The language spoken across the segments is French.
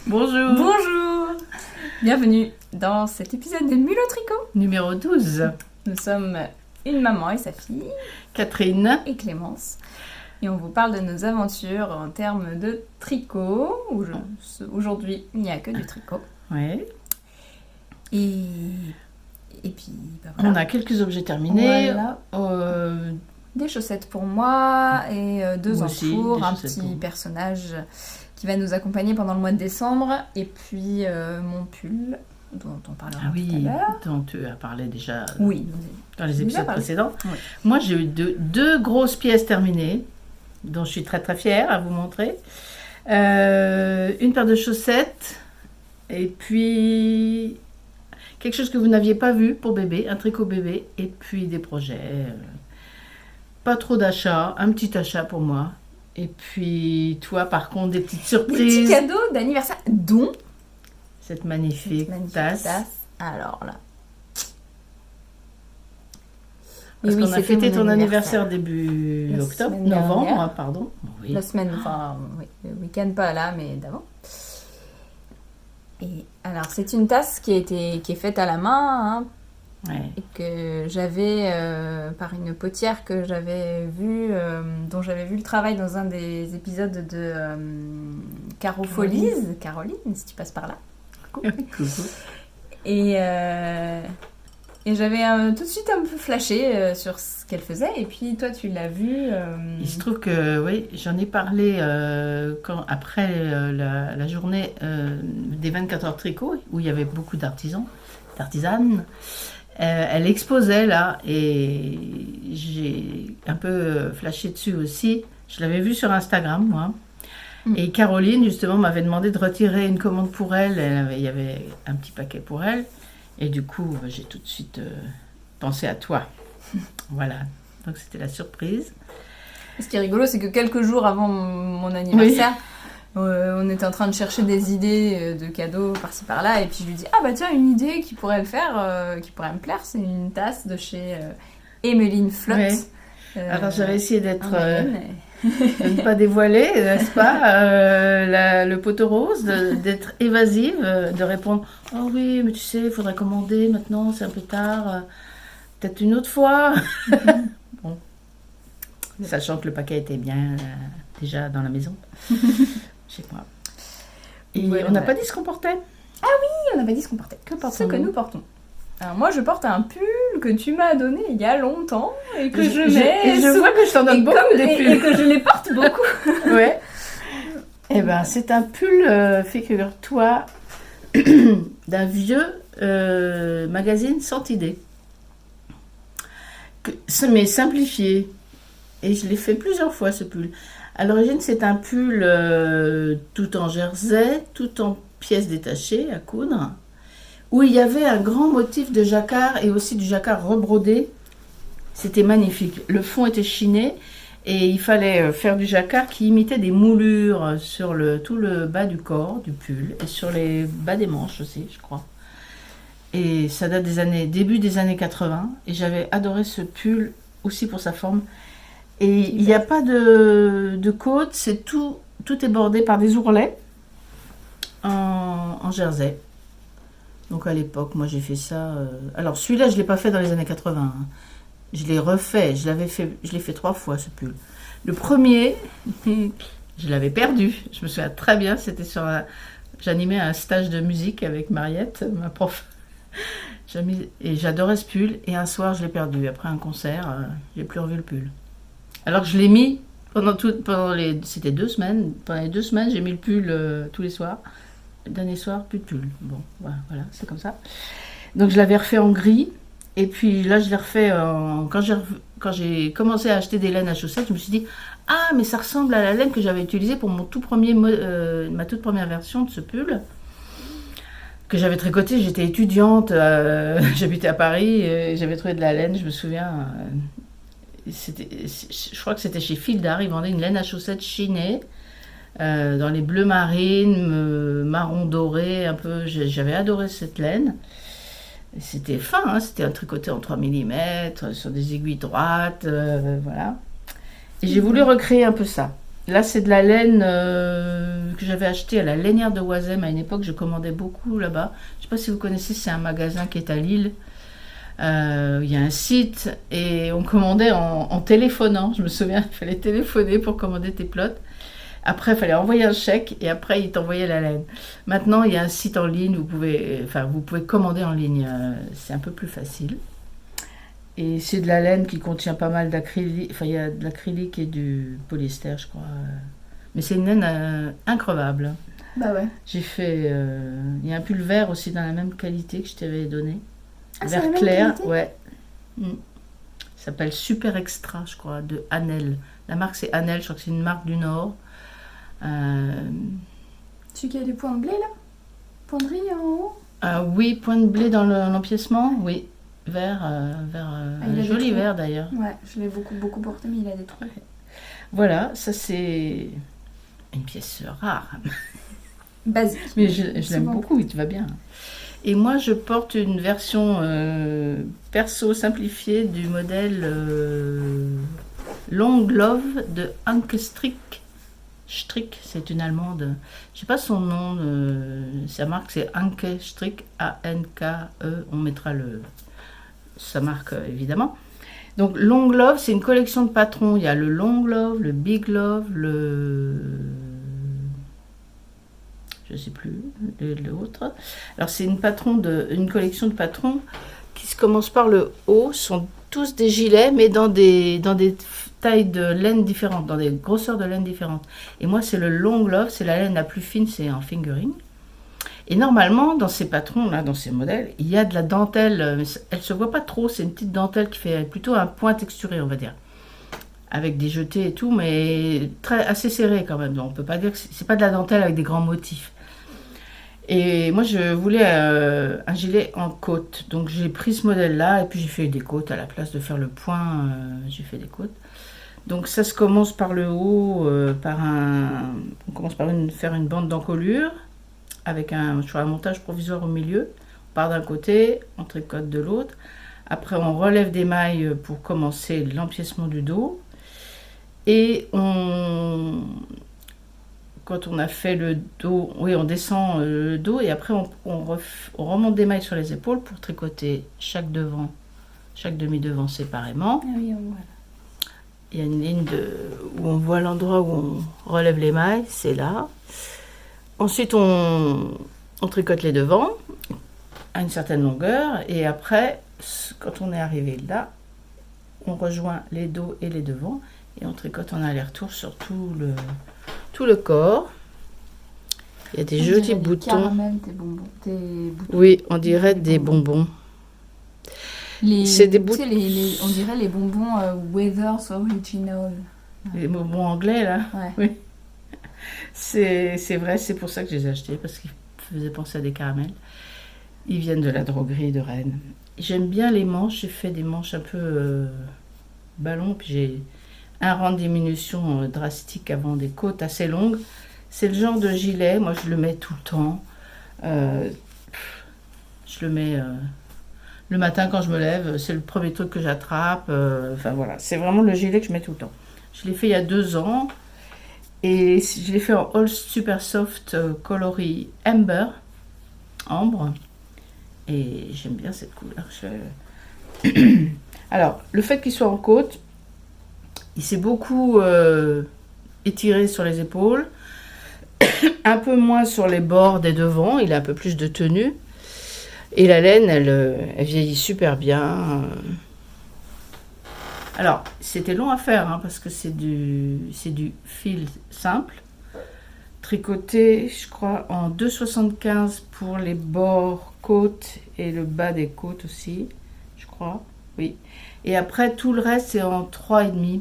Bonjour. Bonjour. Bienvenue dans cet épisode de Mulot Tricot. Numéro 12. Nous sommes une maman et sa fille, Catherine. et Clémence. Et on vous parle de nos aventures en termes de tricot. Aujourd'hui, il n'y a que du tricot. Ouais. Et puis, voilà. On a quelques objets terminés. Voilà. Des chaussettes pour moi et deux Moi aussi, entours, des un chaussettes petit pour moi. personnage qui va nous accompagner pendant le mois de décembre, et puis mon pull dont on parlera Ah tout oui, à l'heure. dont tu as parlé déjà Oui, dans les déjà épisodes parlé. précédents. Oui. Moi, j'ai eu deux grosses pièces terminées, dont je suis très très fière à vous montrer. Une paire de chaussettes, et puis quelque chose que vous n'aviez pas vu pour bébé, un tricot bébé, et puis des projets. Pas trop d'achats, un petit achat pour moi. Et puis toi, par contre, des petites Des surprises. petits cadeaux d'anniversaire, dont Cette magnifique, tasse. Alors là. Parce Et oui, qu'on a c'était fêté mon ton anniversaire début La octobre, semaine novembre, dernière. pardon. Oui. La semaine, enfin, oui, le week-end pas là, mais d'avant. Et alors, c'est une tasse qui est faite à la main, hein, Ouais. et que j'avais par une potière que j'avais vue, dont j'avais vu le travail dans un des épisodes de Caro Follies, Caroline, si tu passes par là. Coucou. Et j'avais tout de suite un peu flashé sur ce qu'elle faisait, et puis toi tu l'as vu. Il se trouve que, oui, j'en ai parlé après la journée des 24 heures tricot, où il y avait beaucoup d'artisanes. Elle exposait là, et j'ai un peu flashé dessus aussi. Je l'avais vue sur Instagram, moi. Et Caroline, justement, m'avait demandé de retirer une commande pour elle. Il y avait un petit paquet pour elle. Et du coup, j'ai tout de suite pensé à toi. Voilà. Donc, c'était la surprise. Ce qui est rigolo, c'est que quelques jours avant mon anniversaire, on était en train de chercher des idées de cadeaux par-ci par-là, et puis je lui dis ah bah tiens, une idée qui pourrait le faire, qui pourrait me plaire, c'est une tasse de chez Emmeline Flotte. Ouais. Alors, j'avais essayé d'être... en Mayenne, de ne pas dévoiler, n'est-ce pas, le poteau rose, d'être évasive, de répondre « Oh oui, mais tu sais, il faudrait commander maintenant, c'est un peu tard, peut-être une autre fois. » Bon, sachant que le paquet était bien déjà dans la maison, chez moi. Et Ouais, on n'a ouais. pas dit ce qu'on portait. on n'a pas dit ce qu'on portait. Que Ce portons-nous que nous portons. Alors moi, je porte un pull que tu m'as donné il y a longtemps et que je Et mets je vois que je t'en donne beaucoup des et pulls. que je les porte beaucoup. Ouais. Eh ben, c'est un pull, figure-toi, d'un vieux magazine Santidé. Mais simplifié. Et je l'ai fait plusieurs fois, ce pull. À l'origine, c'est un pull tout en jersey, tout en pièces détachées à coudre, où il y avait un grand motif de jacquard et aussi du jacquard rebrodé. C'était magnifique. Le fond était chiné. Et il fallait faire du jacquard qui imitait des moulures sur tout le bas du corps du pull et sur les bas des manches aussi, je crois. Et ça date début des années 80. Et j'avais adoré ce pull aussi pour sa forme. Et il n'y a pas de côte, c'est tout est bordé par des ourlets en jersey. Donc à l'époque, moi j'ai fait ça. Alors celui-là, je ne l'ai pas fait dans les années 80. Hein. Je l'ai refait, je l'ai fait 3 fois ce pull. Le premier, je l'avais perdu. Je me souviens très bien, c'était j'animais un stage de musique avec Mariette, ma prof. Et j'adorais ce pull. Et un soir, je l'ai perdu. Après un concert, j'ai plus revu le pull. Alors que je l'ai mis c'était 2 semaines. Pendant les 2 semaines, j'ai mis le pull tous les soirs. Le dernier soir, plus de pull. Bon, voilà, c'est comme ça. Donc je l'avais refait en gris. Et puis là, je l'ai refait quand j'ai commencé à acheter des laines à chaussettes, je me suis dit ah, mais ça ressemble à la laine que j'avais utilisée pour ma toute première version de ce pull que j'avais tricoté. J'étais étudiante, j'habitais à Paris, et j'avais trouvé de la laine, je me souviens. Je crois que c'était chez Fildar, ils vendaient une laine à chaussettes chinée dans les bleus marines, marron doré, un peu. J'avais adoré cette laine. C'était fin, hein, c'était un tricoté en 3 mm, sur des aiguilles droites, voilà. Et j'ai voulu recréer un peu ça. Là, c'est de la laine que j'avais acheté à la Lainière de Oisem. À une époque, je commandais beaucoup là-bas. Je ne sais pas si vous connaissez, c'est un magasin qui est à Lille. Il y a un site et on commandait en téléphonant. Je me souviens, il fallait téléphoner pour commander tes plots. Après, il fallait envoyer un chèque et après, ils t'envoyaient la laine. Maintenant, il y a un site en ligne, vous pouvez commander en ligne. C'est un peu plus facile. Et c'est de la laine qui contient pas mal d'acrylique. Enfin, il y a de l'acrylique et du polyester, je crois. Mais c'est une laine increvable. Bah ouais. J'ai fait... il y a un pull vert aussi dans la même qualité que je t'avais donné. Ah, Vert c'est la même clair, qualité ouais. Ça s'appelle Super Extra, je crois, de Annel. La marque, c'est Annel, je crois que c'est une marque du Nord. Celui qui a des points de blé, là? Points de riz en haut? Oui, point de blé dans l'empiècement, oui. Vert, il a des joli trous. vert d'ailleurs. Ouais, je l'ai beaucoup porté, mais il a des trous. Voilà, ça c'est une pièce rare. Basique. Mais je l'aime beaucoup, il te va bien. Et moi, je porte une version perso simplifiée du modèle Long Glove de Anke Strick. Strick, c'est une allemande. Je sais pas son nom. Sa marque, c'est Anke Strick, A-N-K-E. On mettra sa marque, évidemment. Donc, Long Glove, c'est une collection de patrons. Il y a le Long Glove, le Big Glove, je sais plus l'autre. Alors c'est une collection de patrons qui se commence par le haut, sont tous des gilets, mais dans des tailles de laine différentes, dans des grosseurs de laine différentes. Et moi c'est le Long Glove, c'est la laine la plus fine, c'est en fingering. Et normalement dans ces patrons là, dans ces modèles, il y a de la dentelle, mais elle se voit pas trop, c'est une petite dentelle qui fait plutôt un point texturé, on va dire. Avec des jetés et tout, mais assez serré quand même. Donc on peut pas dire que c'est pas de la dentelle avec des grands motifs. Et moi, je voulais un gilet en côte. Donc, j'ai pris ce modèle-là et puis j'ai fait des côtes à la place de faire le point. J'ai fait des côtes. Donc, ça se commence par le haut, on commence par faire une bande d'encolure avec un montage provisoire au milieu. On part d'un côté, on tricote de l'autre. Après, on relève des mailles pour commencer l'empiècement du dos. Et quand on a fait le dos, oui, on descend le dos et après on remonte des mailles sur les épaules pour tricoter chaque demi-devant séparément. Ah oui, on voit. Il y a une ligne où on voit l'endroit où on relève les mailles, c'est là. Ensuite, on tricote les devants à une certaine longueur et après, quand on est arrivé là, on rejoint les dos et les devants et on tricote en aller-retour sur tout le corps. Il y a des jolis boutons. Caramel, des boutons. Oui, on dirait des bonbons. C'est des boutons. On dirait les bonbons Weathers Original. Les bonbons anglais, là. Ouais. Oui. C'est vrai, c'est pour ça que je les ai achetés, parce qu'ils faisaient penser à des caramels. Ils viennent de la droguerie de Rennes. J'aime bien les manches. J'ai fait des manches un peu ballon, puis j'ai un rang de diminution drastique avant des côtes assez longues. C'est le genre de gilet, moi je le mets tout le temps. Je le mets le matin quand je me lève, c'est le premier truc que j'attrape. Enfin voilà, c'est vraiment le gilet que je mets tout le temps. Je l'ai fait il y a 2 ans et je l'ai fait en All Super Soft coloris ambre. Et j'aime bien cette couleur. Alors, le fait qu'il soit en côte, il s'est beaucoup étiré sur les épaules, un peu moins sur les bords des devants, il a un peu plus de tenue. Et la laine, elle vieillit super bien. Alors, c'était long à faire, hein, parce que c'est du fil simple, tricoté, je crois, en 2,75 pour les bords côtes et le bas des côtes aussi, je crois, oui. Et après, tout le reste, c'est en 3,5.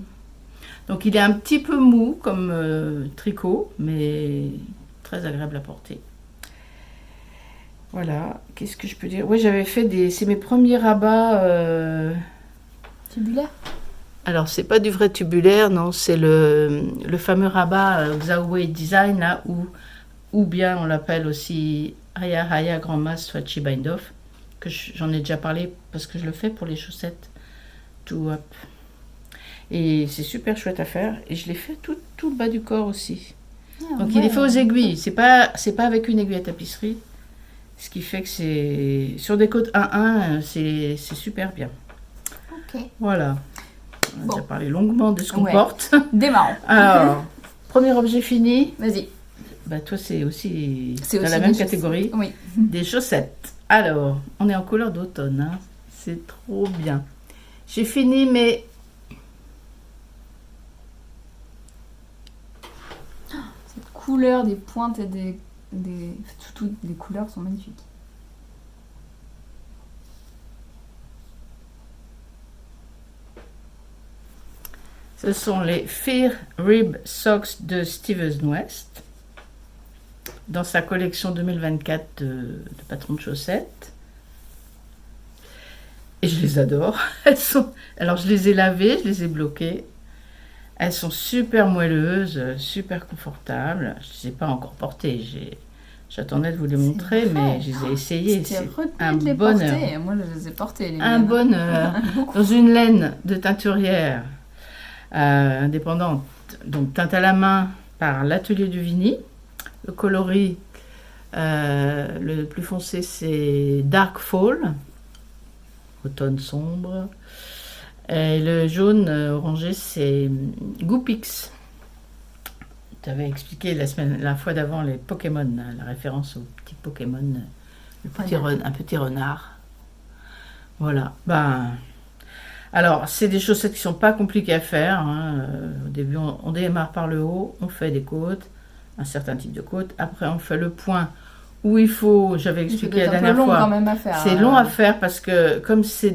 Donc, il est un petit peu mou comme tricot, mais très agréable à porter. Voilà, qu'est-ce que je peux dire? Oui, j'avais fait c'est mes premiers rabats. Tubulaire? Alors, c'est pas du vrai tubulaire, non, c'est le fameux rabat Xiaowei Design, là, ou bien on l'appelle aussi Haya Grand Mass Swatchy Bind Off, que j'en ai déjà parlé parce que je le fais pour les chaussettes tout up. Et c'est super chouette à faire, et je l'ai fait tout le bas du corps aussi. Donc il est fait aux aiguilles, c'est pas avec une aiguille à tapisserie. Ce qui fait que c'est sur des côtes 1-1, c'est super bien. Ok. Voilà. On a déjà parlé longuement de ce qu'on Ouais. porte. Démarrant. Alors, premier objet fini. Vas-y. Bah toi c'est aussi C'est dans aussi la même des catégorie. chaussettes. Oui. Des chaussettes. Alors, on est en couleur d'automne. Hein. C'est trop bien. J'ai fini mes... Cette couleur des pointes et toutes les couleurs sont magnifiques. Ce sont les Fear Rib Socks de Steven West. Dans sa collection 2024 de patrons de chaussettes. Et je les adore. Alors je les ai lavées, je les ai bloquées. Elles sont super moelleuses, super confortables. Je ne les ai pas encore portées. J'attendais de vous les montrer, mais je les ai essayées. C'est un bonheur. Porter. Moi, je les ai portées. Un bonheur. Dans une laine de teinturière indépendante, donc teinte à la main par l'Atelier du Vigny. Le coloris le plus foncé, c'est Dark Fall, automne sombre. Et le jaune orangé, c'est Goopix. Tu avais expliqué la fois d'avant les Pokémon, la référence au petit Pokémon, un petit renard. Voilà. Alors, c'est des chaussettes qui ne sont pas compliquées à faire. Hein. Au début, on démarre par le haut, on fait des côtes, un certain type de côte. Après, on fait le point où il faut, j'avais expliqué la dernière fois. Quand même à faire. C'est long à faire parce que comme c'est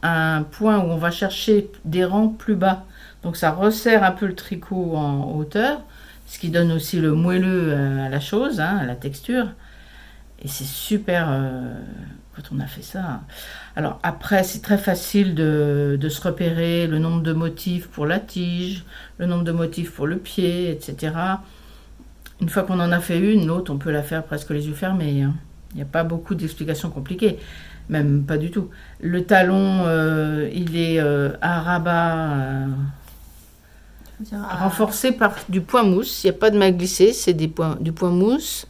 un point où on va chercher des rangs plus bas, donc ça resserre un peu le tricot en hauteur, ce qui donne aussi le moelleux à la chose, hein, à la texture. Et c'est super quand on a fait ça. Alors après, c'est très facile de se repérer le nombre de motifs pour la tige, le nombre de motifs pour le pied, etc. Une fois qu'on en a fait une, l'autre, on peut la faire presque les yeux fermés. Hein. Il n'y a pas beaucoup d'explications compliquées, même pas du tout. Le talon, il est à rabat renforcé par du point mousse. Il n'y a pas de maille glissée, c'est du point mousse.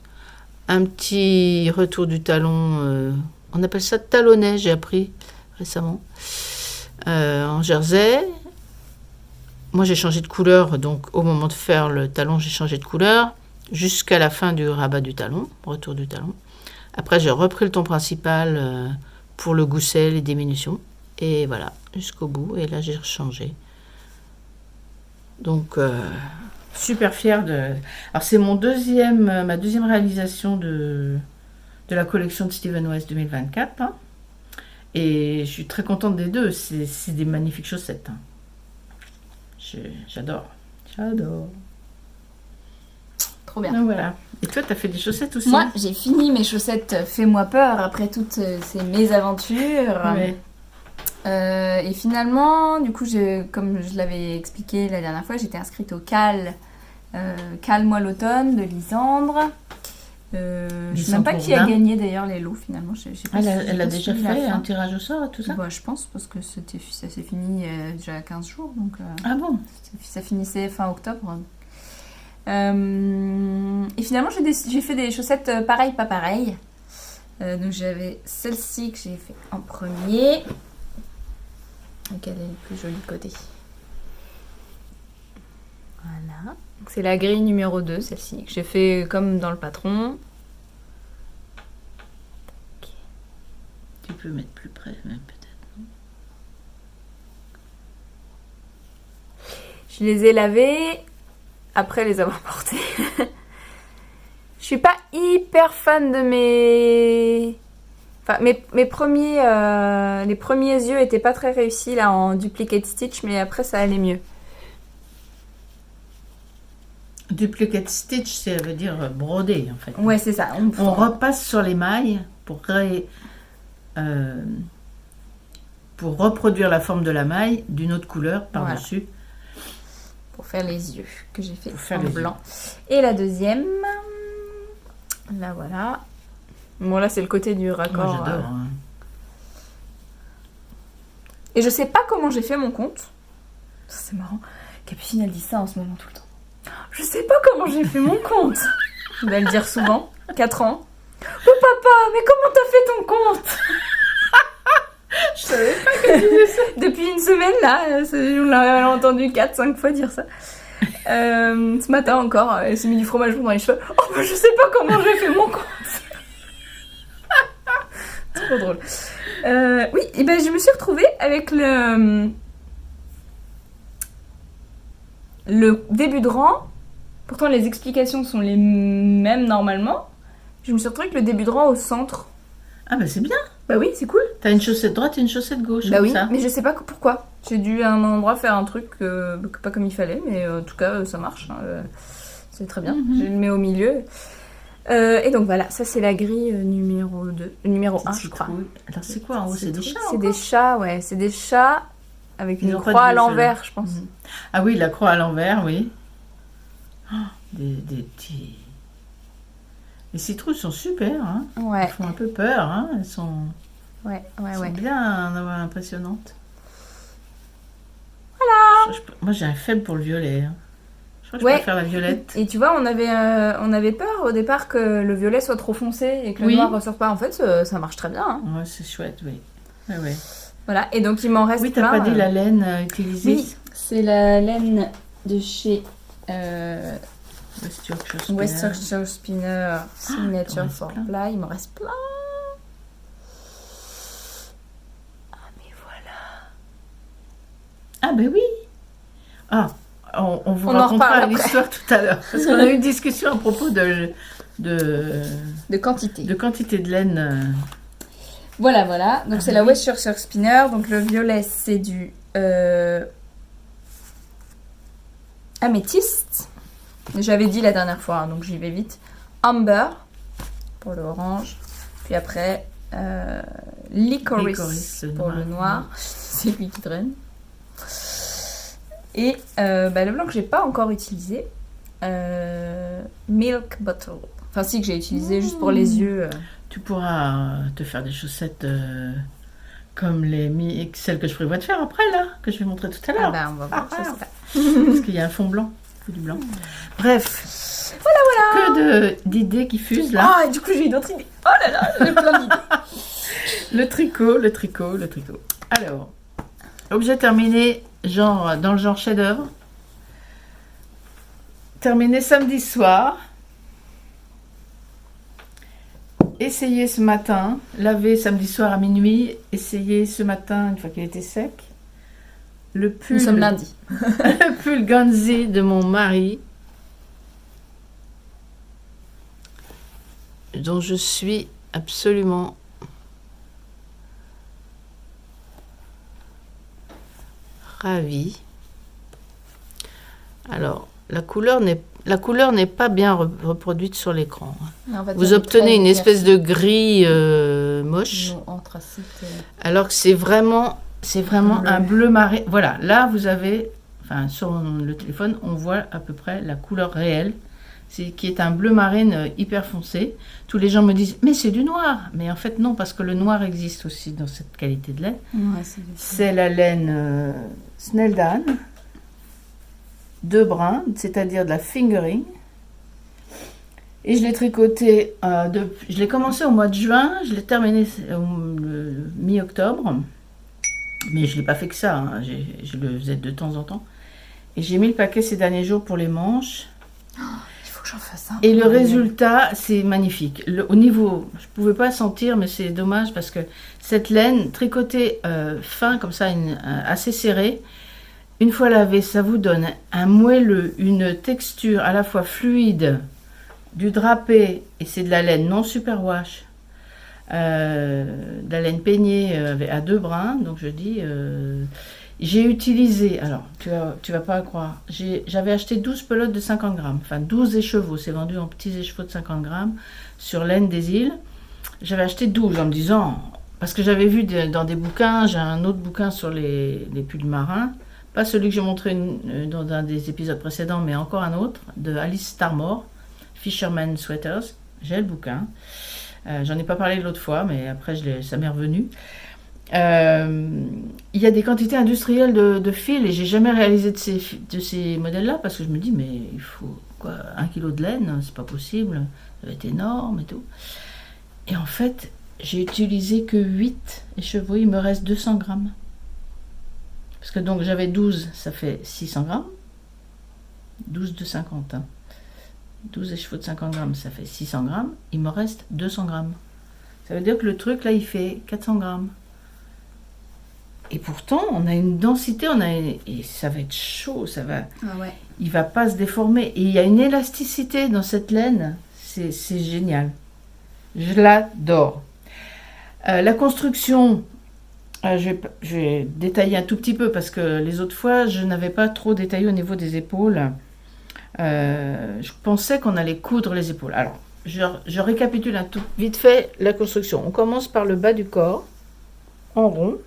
Un petit retour du talon, on appelle ça talonnet, j'ai appris récemment, en jersey. Moi, j'ai changé de couleur, donc au moment de faire le talon, j'ai changé de couleur. Jusqu'à la fin du rabat du talon, retour du talon. Après, j'ai repris le ton principal pour le gousset, les diminutions. Et voilà, jusqu'au bout. Et là, j'ai rechangé. Donc, super fière de... Alors, c'est ma deuxième réalisation de la collection de Steven West 2024. Hein. Et je suis très contente des deux. C'est des magnifiques chaussettes. Hein. J'adore. Trop bien. Donc voilà. Et toi, t'as fait des chaussettes aussi? Moi, j'ai fini mes chaussettes Fais-moi peur après toutes ces mésaventures. Ouais. Et finalement, du coup, comme je l'avais expliqué la dernière fois, j'étais inscrite au CAL. Cale-moi l'automne de Lisandre. Je ne sais même pas qui a gagné d'ailleurs les lots finalement. Elle a déjà fait un tirage au sort et tout ça? Bah, je pense parce que ça s'est fini déjà 15 jours. Donc, ah bon? Ça finissait fin octobre. Et finalement, j'ai fait des chaussettes pareil, pas pareil. Donc j'avais celle-ci que j'ai fait en premier. Donc elle est le plus joli côté. Voilà. Donc c'est la grille numéro 2, celle-ci, que j'ai fait comme dans le patron. Tu peux mettre plus près, même peut-être. Non, je les ai lavées après les avoir portées. Je suis pas hyper fan de mes... Enfin, mes premiers... les premiers yeux étaient pas très réussis là en duplicate stitch, mais après ça allait mieux. Duplicate stitch, ça veut dire broder en fait. Ouais, c'est ça. On repasse sur les mailles pour reproduire la forme de la maille d'une autre couleur par-dessus. Voilà. Pour faire les yeux, que j'ai fait en blanc. Et la deuxième, là voilà. Bon là c'est le côté du raccord. Moi j'adore. Hein. Et je sais pas comment j'ai fait mon compte. C'est marrant. Capucine elle dit ça en ce moment tout le temps. Je sais pas comment j'ai fait mon compte. Il va le dire souvent, 4 ans. Oh papa, mais comment t'as fait ton compte? Je savais pas que tu disais ça. Depuis une semaine, là, on l'a entendu 4-5 fois dire ça. Ce matin encore, elle s'est mis du fromage dans les cheveux. Oh bah je sais pas comment j'ai fait mon compte. Trop drôle. Oui, et ben je me suis retrouvée avec le début de rang. Pourtant les explications sont les mêmes normalement. Je me suis retrouvée avec le début de rang au centre. Ah bah c'est bien. Bah oui, c'est cool. T'as une chaussette droite et une chaussette gauche. Bah oui, ça. mais je sais pas pourquoi. J'ai dû à un endroit faire un truc pas comme il fallait, mais en tout cas ça marche. C'est très bien. Je le mets au milieu. Et donc voilà, ça c'est la grille numéro 1 je crois. Alors c'est quoi en haut? C'est des chats? C'est des chats, ouais. C'est des chats avec Ils une ont pas croix de à yeux, l'envers, je pense. Ah oui, la croix à l'envers, oui. Oh, des petits... Les citrouilles sont super, hein. Ouais. Elles font un peu peur, hein. Elles sont, Ouais. bien impressionnantes. Voilà. Moi j'ai un faible pour le violet. Hein. Je crois que Ouais. je préfère la violette. Et tu vois, on avait peur au départ que le violet soit trop foncé et que le Oui. noir ressorte pas. En fait, ça marche très bien. Hein. Ouais, c'est chouette, oui. Ouais. Voilà, et donc il m'en reste Oui, t'as plein. pas dit la laine utilisée. Oui, c'est la laine de chez West Yorkshire Spinner. West Yorkshire Spinner Signature reste for plein. Ply. Il m'en reste plein. Ah, mais voilà. Ah ben oui. Ah, on vous On en racontera reparle une après. histoire tout à l'heure. Parce qu'on a eu une discussion à propos de De quantité. de laine. Voilà. Donc c'est la West Yorkshire Spinner. Donc le violet, c'est du améthyste. J'avais dit la dernière fois, hein, donc j'y vais vite. Amber pour le orange. Puis après, licorice pour le noir. C'est lui qui traîne. Et le blanc que j'ai pas encore utilisé. Milk bottle. Enfin si, que j'ai utilisé juste pour les yeux. Tu pourras te faire des chaussettes comme celles que je prévois de faire après, là, que je vais montrer tout à l'heure. On va voir, je sais pas. Parce qu'il y a un fond blanc. Il faut du blanc. Bref. Voilà. Que d'idées qui fusent, là. Ah, et du coup, j'ai eu d'autres idées. Oh là là, j'ai plein d'idées. Le tricot. Alors, objet terminé, dans le genre chef-d'œuvre. Terminé samedi soir. Essayé ce matin. Lavé samedi soir à minuit. Essayé ce matin, une fois qu'il était sec. Le pull. Nous sommes lundi. Le pull Ganzi de mon mari. Dont je suis absolument ravie. Alors, la couleur n'est pas bien reproduite sur l'écran. En fait, Vous obtenez une espèce de gris moche, anthracite. alors que c'est vraiment un bleu marine. Voilà, là vous avez, enfin sur le téléphone, on voit à peu près la couleur réelle, qui est un bleu marine hyper foncé. Tous les gens me disent, mais c'est du noir. Mais en fait non, parce que le noir existe aussi dans cette qualité de laine. Ouais, c'est la laine Snelldane. 2 brins, c'est-à-dire de la fingering. Et je l'ai tricoté, je l'ai commencé au mois de juin, je l'ai terminé mi-octobre. Mais je ne l'ai pas fait que ça, hein. Je le faisais de temps en temps. Et j'ai mis le paquet ces derniers jours pour les manches. Il faut que j'en fasse un. Et le résultat, c'est magnifique. Au niveau, je ne pouvais pas sentir, mais c'est dommage parce que cette laine tricotée fin, comme ça, assez serrée, une fois lavée, ça vous donne un moelleux, une texture à la fois fluide, du drapé, et c'est de la laine non superwash, de la laine peignée à 2 brins, donc je dis, j'ai utilisé, alors tu vas pas croire, j'avais acheté 12 pelotes de 50 grammes, enfin 12 écheveaux, c'est vendu en petits écheveaux de 50 grammes, sur laine des îles, j'avais acheté 12 en me disant, parce que j'avais vu dans des bouquins, j'ai un autre bouquin sur les pulls marins, pas celui que j'ai montré dans un des épisodes précédents, mais encore un autre, de Alice Starmore, Fisherman Sweaters. J'ai le bouquin. J'en ai pas parlé l'autre fois, mais après, ça m'est revenu. Il y a des quantités industrielles de fils et j'ai jamais réalisé de ces modèles-là parce que je me dis, mais il faut quoi, 1 kilo de laine, c'est pas possible, ça va être énorme et tout. Et en fait, j'ai utilisé que 8 écheveaux, il me reste 200 grammes. Parce que donc j'avais 12, ça fait 600 grammes. 12 de 50. Hein. 12 écheveaux de 50 grammes, ça fait 600 grammes. Il me reste 200 grammes. Ça veut dire que le truc là, il fait 400 grammes. Et pourtant, on a une densité, et ça va être chaud, ça va. Ah ouais. Il va pas se déformer. Et il y a une élasticité dans cette laine, c'est génial. Je l'adore. La construction, je vais détailler un tout petit peu parce que les autres fois, je n'avais pas trop détaillé au niveau des épaules. Je pensais qu'on allait coudre les épaules. Alors, je récapitule un tout vite fait la construction. On commence par le bas du corps, en rond.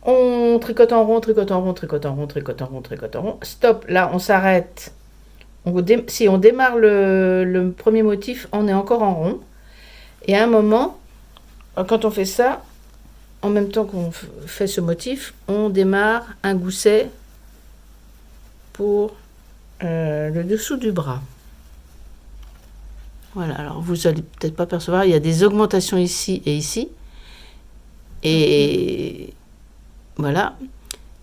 On tricote en rond, tricote en rond, tricote en rond, tricote en rond, tricote en rond. Stop, là on s'arrête. Si on démarre le premier motif, on est encore en rond. Et à un moment, quand on fait ça, en même temps qu'on fait ce motif, on démarre un gousset pour le dessous du bras. Voilà, alors vous allez peut-être pas percevoir, il y a des augmentations ici et ici. Et voilà,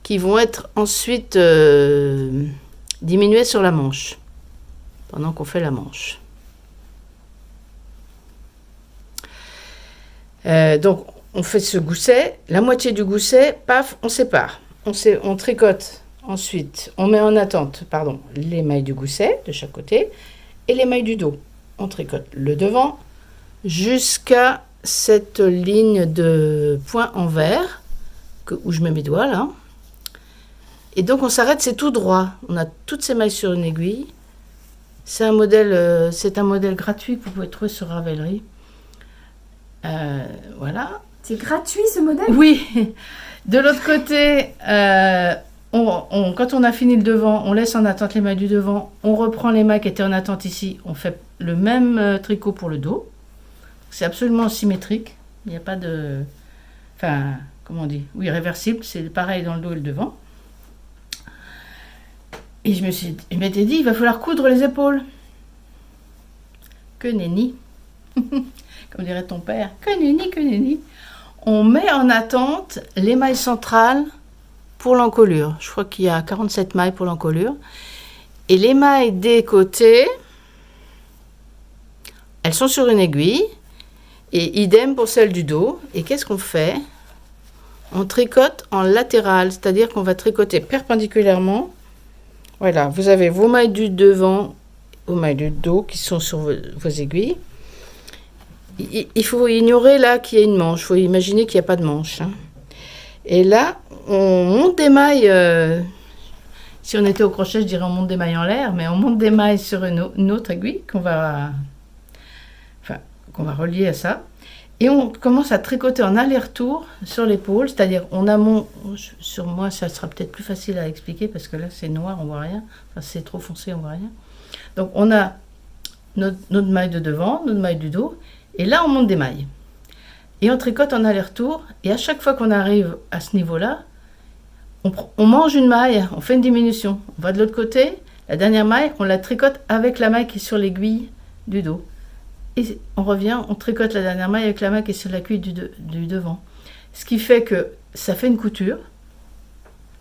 qui vont être ensuite diminuées sur la manche, pendant qu'on fait la manche. Donc, on fait ce gousset, la moitié du gousset, paf, on sépare. On tricote ensuite, on met en attente, les mailles du gousset de chaque côté et les mailles du dos. On tricote le devant jusqu'à cette ligne de point en vert où je mets mes doigts là. Et donc on s'arrête, c'est tout droit. On a toutes ces mailles sur une aiguille. C'est un modèle gratuit que vous pouvez trouver sur Ravelry. Voilà. C'est gratuit ce modèle ? Oui. De l'autre côté, quand on a fini le devant, on laisse en attente les mailles du devant. On reprend les mailles qui étaient en attente ici. On fait le même tricot pour le dos. C'est absolument symétrique. Il n'y a pas de... Enfin... Comment on dit? Oui, réversible, c'est pareil dans le dos et le devant. Et je m'étais dit, il va falloir coudre les épaules. Que nenni. Comme dirait ton père. Que nenni, que nenni. On met en attente les mailles centrales pour l'encolure. Je crois qu'il y a 47 mailles pour l'encolure. Et les mailles des côtés, elles sont sur une aiguille. Et idem pour celles du dos. Et qu'est-ce qu'on fait? On tricote en latéral, c'est-à-dire qu'on va tricoter perpendiculairement. Voilà, vous avez vos mailles du devant, vos mailles du dos qui sont sur vos aiguilles. Il faut ignorer là qu'il y a une manche, il faut imaginer qu'il n'y a pas de manche. Hein. Et là, on monte des mailles, si on était au crochet, je dirais on monte des mailles en l'air, mais on monte des mailles sur une autre aiguille qu'on va relier à ça. Et on commence à tricoter en aller-retour sur l'épaule, c'est-à-dire sur moi ça sera peut-être plus facile à expliquer parce que là c'est noir, on voit rien, enfin c'est trop foncé, on voit rien. Donc on a notre maille de devant, notre maille du dos, et là on monte des mailles. Et on tricote en aller-retour, et à chaque fois qu'on arrive à ce niveau-là, on mange une maille, on fait une diminution. On va de l'autre côté, la dernière maille, on la tricote avec la maille qui est sur l'aiguille du dos. Et on revient, on tricote la dernière maille avec la maille qui est sur la cuisse du devant. Ce qui fait que ça fait une couture,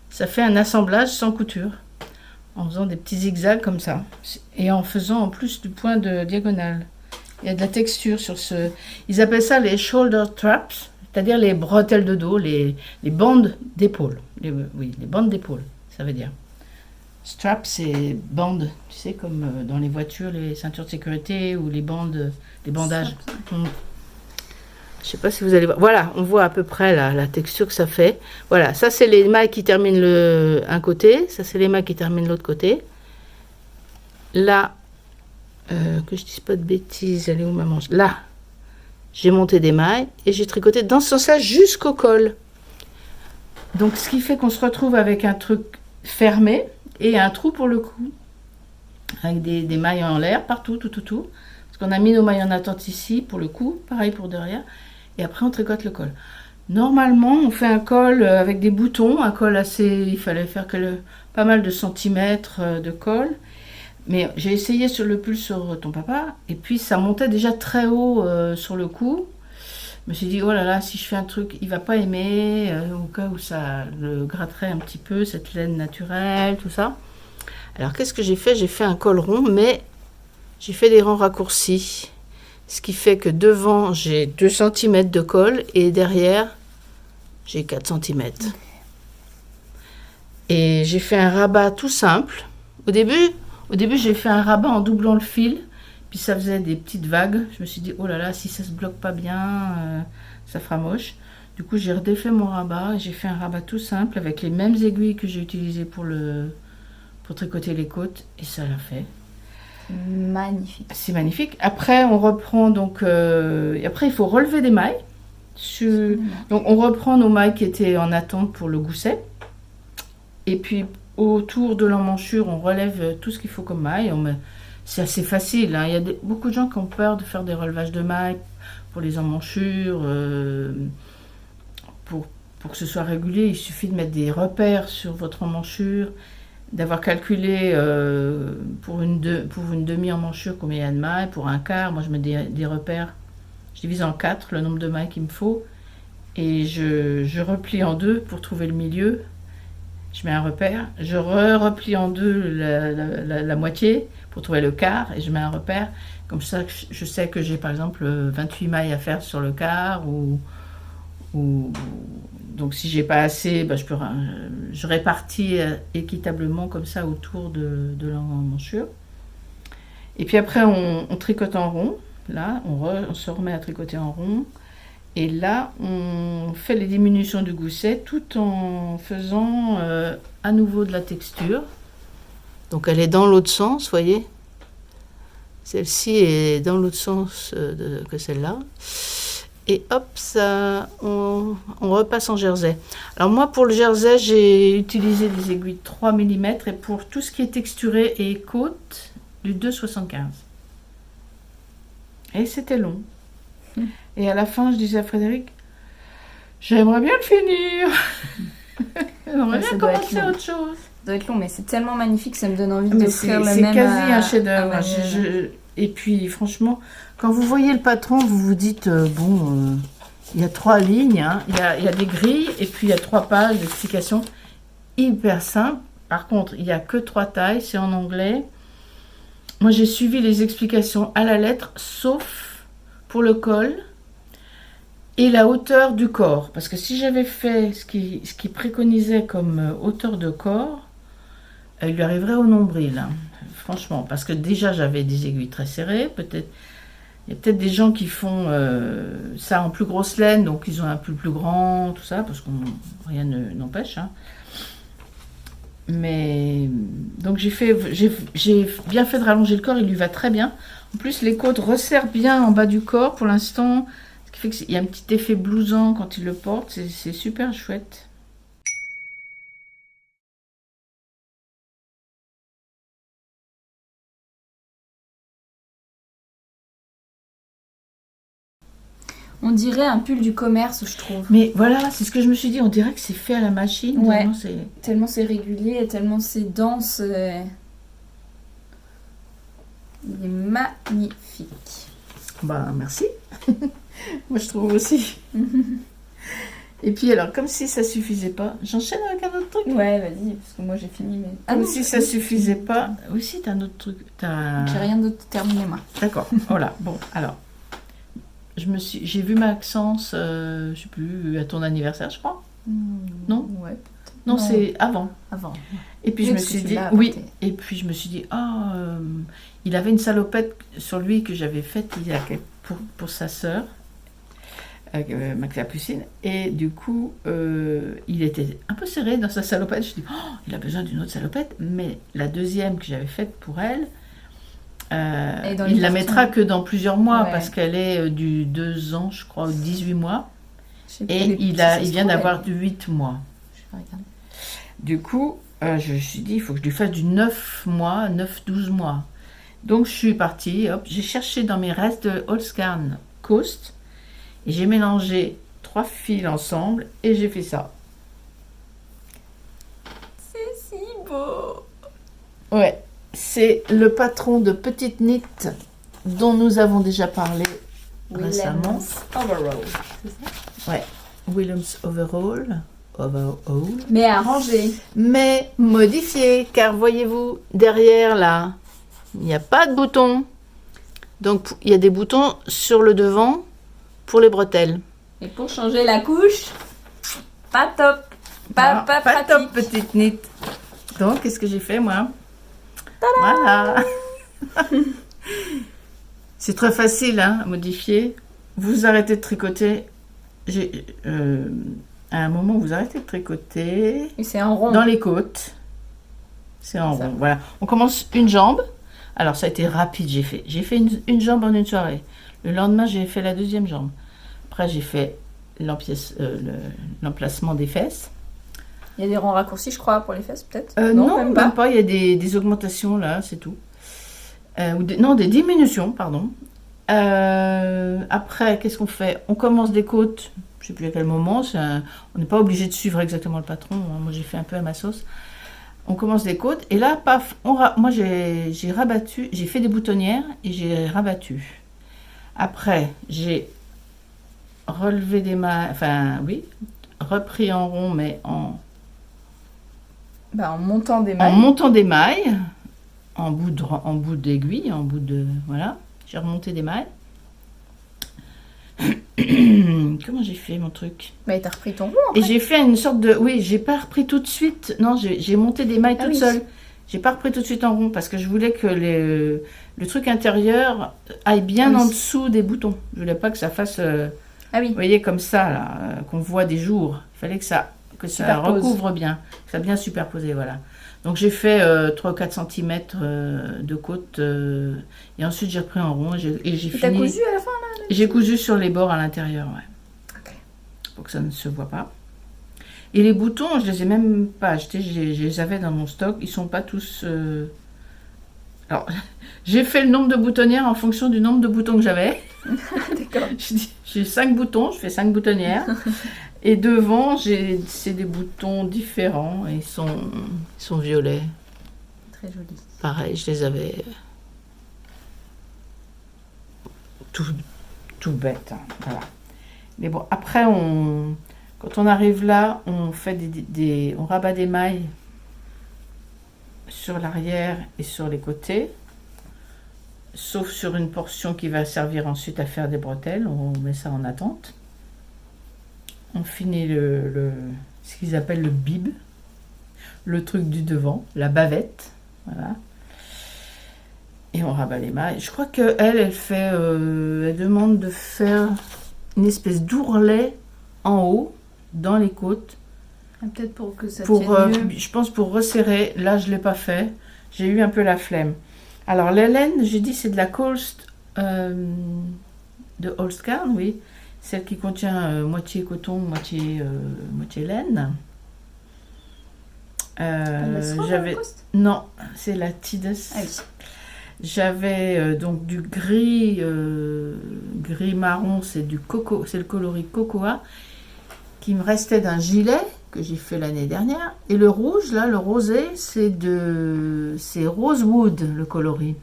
ça fait un assemblage sans couture, en faisant des petits zigzags comme ça, et en faisant en plus du point de diagonale. Il y a de la texture sur ce... Ils appellent ça les shoulder traps, c'est-à-dire les bretelles de dos, les bandes d'épaule. Les bandes d'épaule, ça veut dire. Strap, c'est bandes, tu sais, comme dans les voitures, les ceintures de sécurité ou les bandes, les bandages. Je ne sais pas si vous allez voir. Voilà, on voit à peu près la texture que ça fait. Voilà, ça c'est les mailles qui terminent un côté, ça c'est les mailles qui terminent l'autre côté. Là, que je dise pas de bêtises, elle est où ma manche? Là, j'ai monté des mailles et j'ai tricoté dans ce sens-là jusqu'au col. Donc, ce qui fait qu'on se retrouve avec un truc fermé et un trou pour le cou, avec des mailles en l'air partout, tout. Parce qu'on a mis nos mailles en attente ici pour le cou, pareil pour derrière, et après on tricote le col. Normalement, on fait un col avec des boutons, un col assez... Il fallait faire pas mal de centimètres de col. Mais j'ai essayé sur le pull sur ton papa, et puis ça montait déjà très haut sur le cou. Je me suis dit, oh là là, si je fais un truc, il va pas aimer, au cas où ça le gratterait un petit peu, cette laine naturelle, tout ça. Alors qu'est-ce que j'ai fait? J'ai fait un col rond, mais j'ai fait des rangs raccourcis. Ce qui fait que devant, j'ai 2 cm de col, et derrière, j'ai 4 cm. Et j'ai fait un rabat tout simple. Au début, j'ai fait un rabat en doublant le fil, puis ça faisait des petites vagues. Je me suis dit, oh là là, si ça se bloque pas bien, ça fera moche. Du coup, j'ai redéfait mon rabat et j'ai fait un rabat tout simple avec les mêmes aiguilles que j'ai utilisées pour tricoter les côtes, et ça l'a fait. Magnifique. C'est magnifique. Après, on reprend donc. Après, il faut relever des mailles. Donc, on reprend nos mailles qui étaient en attente pour le gousset. Et puis, autour de l'emmanchure, on relève tout ce qu'il faut comme maille. C'est assez facile, hein. Il y a beaucoup de gens qui ont peur de faire des relevages de mailles pour les emmanchures. Pour que ce soit régulier, il suffit de mettre des repères sur votre emmanchure, d'avoir calculé pour une demi-emmanchure combien il y a de mailles, pour un quart. Moi, je mets des repères. Je divise en 4 le nombre de mailles qu'il me faut. Et je replie en 2 pour trouver le milieu. Je mets un repère, je replie en 2 la moitié pour trouver le quart, et je mets un repère. Comme ça, je sais que j'ai par exemple 28 mailles à faire sur le quart, donc si j'ai pas assez, je répartis équitablement comme ça autour de l'emmanchure. Et puis après, on tricote en rond. Là, on se remet à tricoter en rond. Et là, on fait les diminutions du gousset tout en faisant à nouveau de la texture. Donc elle est dans l'autre sens, voyez. Celle-ci est dans l'autre sens que celle-là. Et hop, on repasse en jersey. Alors moi, pour le jersey, j'ai utilisé des aiguilles de 3 mm, et pour tout ce qui est texturé et côte, du 2,75. Et c'était long. Et à la fin, je disais à Frédéric, j'aimerais bien le finir. J'aimerais bien commencer autre chose. Ça doit être long, mais c'est tellement magnifique, ça me donne envie de faire le même. C'est quasi un chef-d'œuvre. Et puis, franchement, quand vous voyez le patron, vous vous dites, il y a 3 lignes, hein, il y a des grilles, et puis il y a 3 pages d'explications hyper simples. Par contre, il n'y a que 3 tailles, c'est en anglais. Moi, j'ai suivi les explications à la lettre, sauf pour le col et la hauteur du corps. Parce que si j'avais fait ce qui préconisait comme hauteur de corps, il lui arriverait au nombril, hein, franchement. Parce que déjà, j'avais des aiguilles très serrées. Il y a peut-être des gens qui font ça en plus grosse laine, donc ils ont un pull plus grand, tout ça, parce que rien n'empêche. Hein. Mais donc j'ai bien fait de rallonger le corps, il lui va très bien. En plus, les côtes resserrent bien en bas du corps pour l'instant, ce qui fait qu'il y a un petit effet blousant quand il le porte, c'est super chouette. On dirait un pull du commerce, je trouve. Mais voilà, c'est ce que je me suis dit, on dirait que c'est fait à la machine. Ouais, tellement c'est régulier, tellement c'est dense. Il est magnifique. Bah, merci. Moi, je trouve aussi. Et puis, alors, comme si ça suffisait pas, j'enchaîne avec un autre truc. Ouais, vas-y, parce que moi, j'ai fini. Mais... Comme si ça suffisait pas. Oui, si, t'as un autre truc. J'ai rien d'autre terminé, moi. D'accord, voilà. Bon, alors. J'ai vu Maxence, je sais plus, à ton anniversaire, je crois. Non. Ouais. Non, c'est avant. Avant. Et puis je me suis dit, oui. Et puis je me suis dit, il avait une salopette sur lui que j'avais faite pour sa sœur, Max Capucine. Et du coup, il était un peu serré dans sa salopette. Je me suis dit, il a besoin d'une autre salopette. Mais la deuxième que j'avais faite pour elle, il la mettra que dans plusieurs mois, ouais. Parce qu'elle est du 2 ans, je crois, ou 18 mois. Et il vient d'avoir du 8 mois. Du coup, je me suis dit, il faut que je lui fasse du 9 mois, 9-12 mois. Donc, je suis partie, hop, j'ai cherché dans mes restes de Holzgarn Coast, et j'ai mélangé 3 fils ensemble et j'ai fait ça. C'est si beau. Ouais, c'est le patron de Petite Knit dont nous avons déjà parlé récemment. Overall, c'est ça? Ouais, Williams Overall. Mais arrangé. Mais modifié, car voyez-vous, derrière là, il n'y a pas de bouton. Donc il y a des boutons sur le devant pour les bretelles. Et pour changer la couche, pas top. Pas pratique. Top Petite Knit. Donc qu'est-ce que j'ai fait moi? Voilà. C'est très facile hein, à modifier. Vous arrêtez de tricoter. À un moment, vous arrêtez de tricoter. Et c'est en rond. Dans les côtes. C'est en rond. Voilà. On commence une jambe. Alors, ça a été rapide. J'ai fait une jambe en une soirée. Le lendemain, j'ai fait la deuxième jambe. Après, j'ai fait l'emplacement des fesses. Il y a des rangs raccourcis, je crois, pour les fesses, peut-être? Non, même pas. Il y a des augmentations, là, c'est tout. Non, des diminutions, pardon. Après, qu'est-ce qu'on fait? On commence des côtes. Je ne sais plus à quel moment. On n'est pas obligé de suivre exactement le patron. Moi, j'ai fait un peu à ma sauce. On commence des côtes. Et là, paf, moi, j'ai rabattu. J'ai fait des boutonnières et j'ai rabattu. Après, j'ai relevé des mailles. Enfin, oui. Repris en rond, mais en montant des mailles. En montant des mailles. En bout d'aiguille. En bout de... Voilà. J'ai remonté des mailles. Comment j'ai fait mon truc? Mais t'as repris ton rond après. Et j'ai fait une sorte de... Oui, j'ai pas repris tout de suite. Non, j'ai monté des mailles toute seule. J'ai pas repris tout de suite en rond parce que je voulais que le truc intérieur aille bien en dessous des boutons. Je voulais pas que ça fasse... Vous voyez, comme ça, là, qu'on voit des jours. Il fallait que ça recouvre bien, que ça bien superposé, voilà. Donc j'ai fait 3 ou 4 cm de côte et ensuite j'ai repris en rond et j'ai fini. T'as cousu à la fin là? J'ai cousu sur les bords à l'intérieur, ouais. Okay. Pour que ça ne se voit pas. Et les boutons, je les ai même pas achetés, je les avais dans mon stock, ils sont pas tous... Alors, j'ai fait le nombre de boutonnières en fonction du nombre de boutons que j'avais. D'accord. J'ai 5 boutons, je fais 5 boutonnières. Et devant, c'est des boutons différents. Et ils sont violets. Très joli. Pareil, je les avais tout bête. Hein, voilà. Mais bon, après, quand on arrive là, on fait on rabat des mailles sur l'arrière et sur les côtés. Sauf sur une portion qui va servir ensuite à faire des bretelles. On met ça en attente. On finit ce qu'ils appellent le bib, le truc du devant, la bavette, voilà. Et on rabat les mailles. Je crois que elle demande de faire une espèce d'ourlet en haut, dans les côtes. Peut-être pour que ça tienne mieux. Je pense pour resserrer. Là, je l'ai pas fait. J'ai eu un peu la flemme. Alors la laine, j'ai dit c'est de la Coast de Holscarn, oui. Celle qui contient moitié coton, moitié laine. Non, c'est la Tides. Ah oui. J'avais donc du gris marron, c'est du coco, c'est le coloris cocoa qui me restait d'un gilet que j'ai fait l'année dernière. Et le rouge, là, le rosé, c'est Rosewood, le coloris.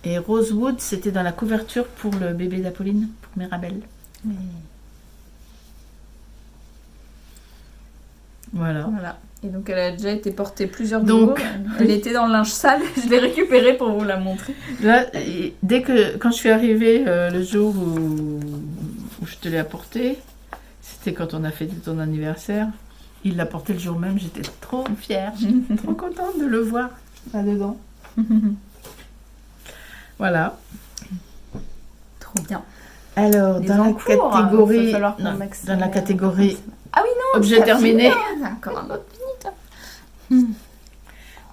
Et Rosewood, c'était dans la couverture pour le bébé d'Apolline, pour Mirabelle. Mais... Voilà. Et donc elle a déjà été portée plusieurs jours. Elle était dans le linge sale. Je l'ai récupérée pour vous la montrer. Là, quand je suis arrivée le jour où je te l'ai apportée, c'était quand on a fêté ton anniversaire. Il l'a portée le jour même. J'étais trop fière. J'étais trop contente de le voir là-dedans. Voilà. Trop bien. Alors, dans la catégorie ah oui, non, objet terminé. Encore un autre minute.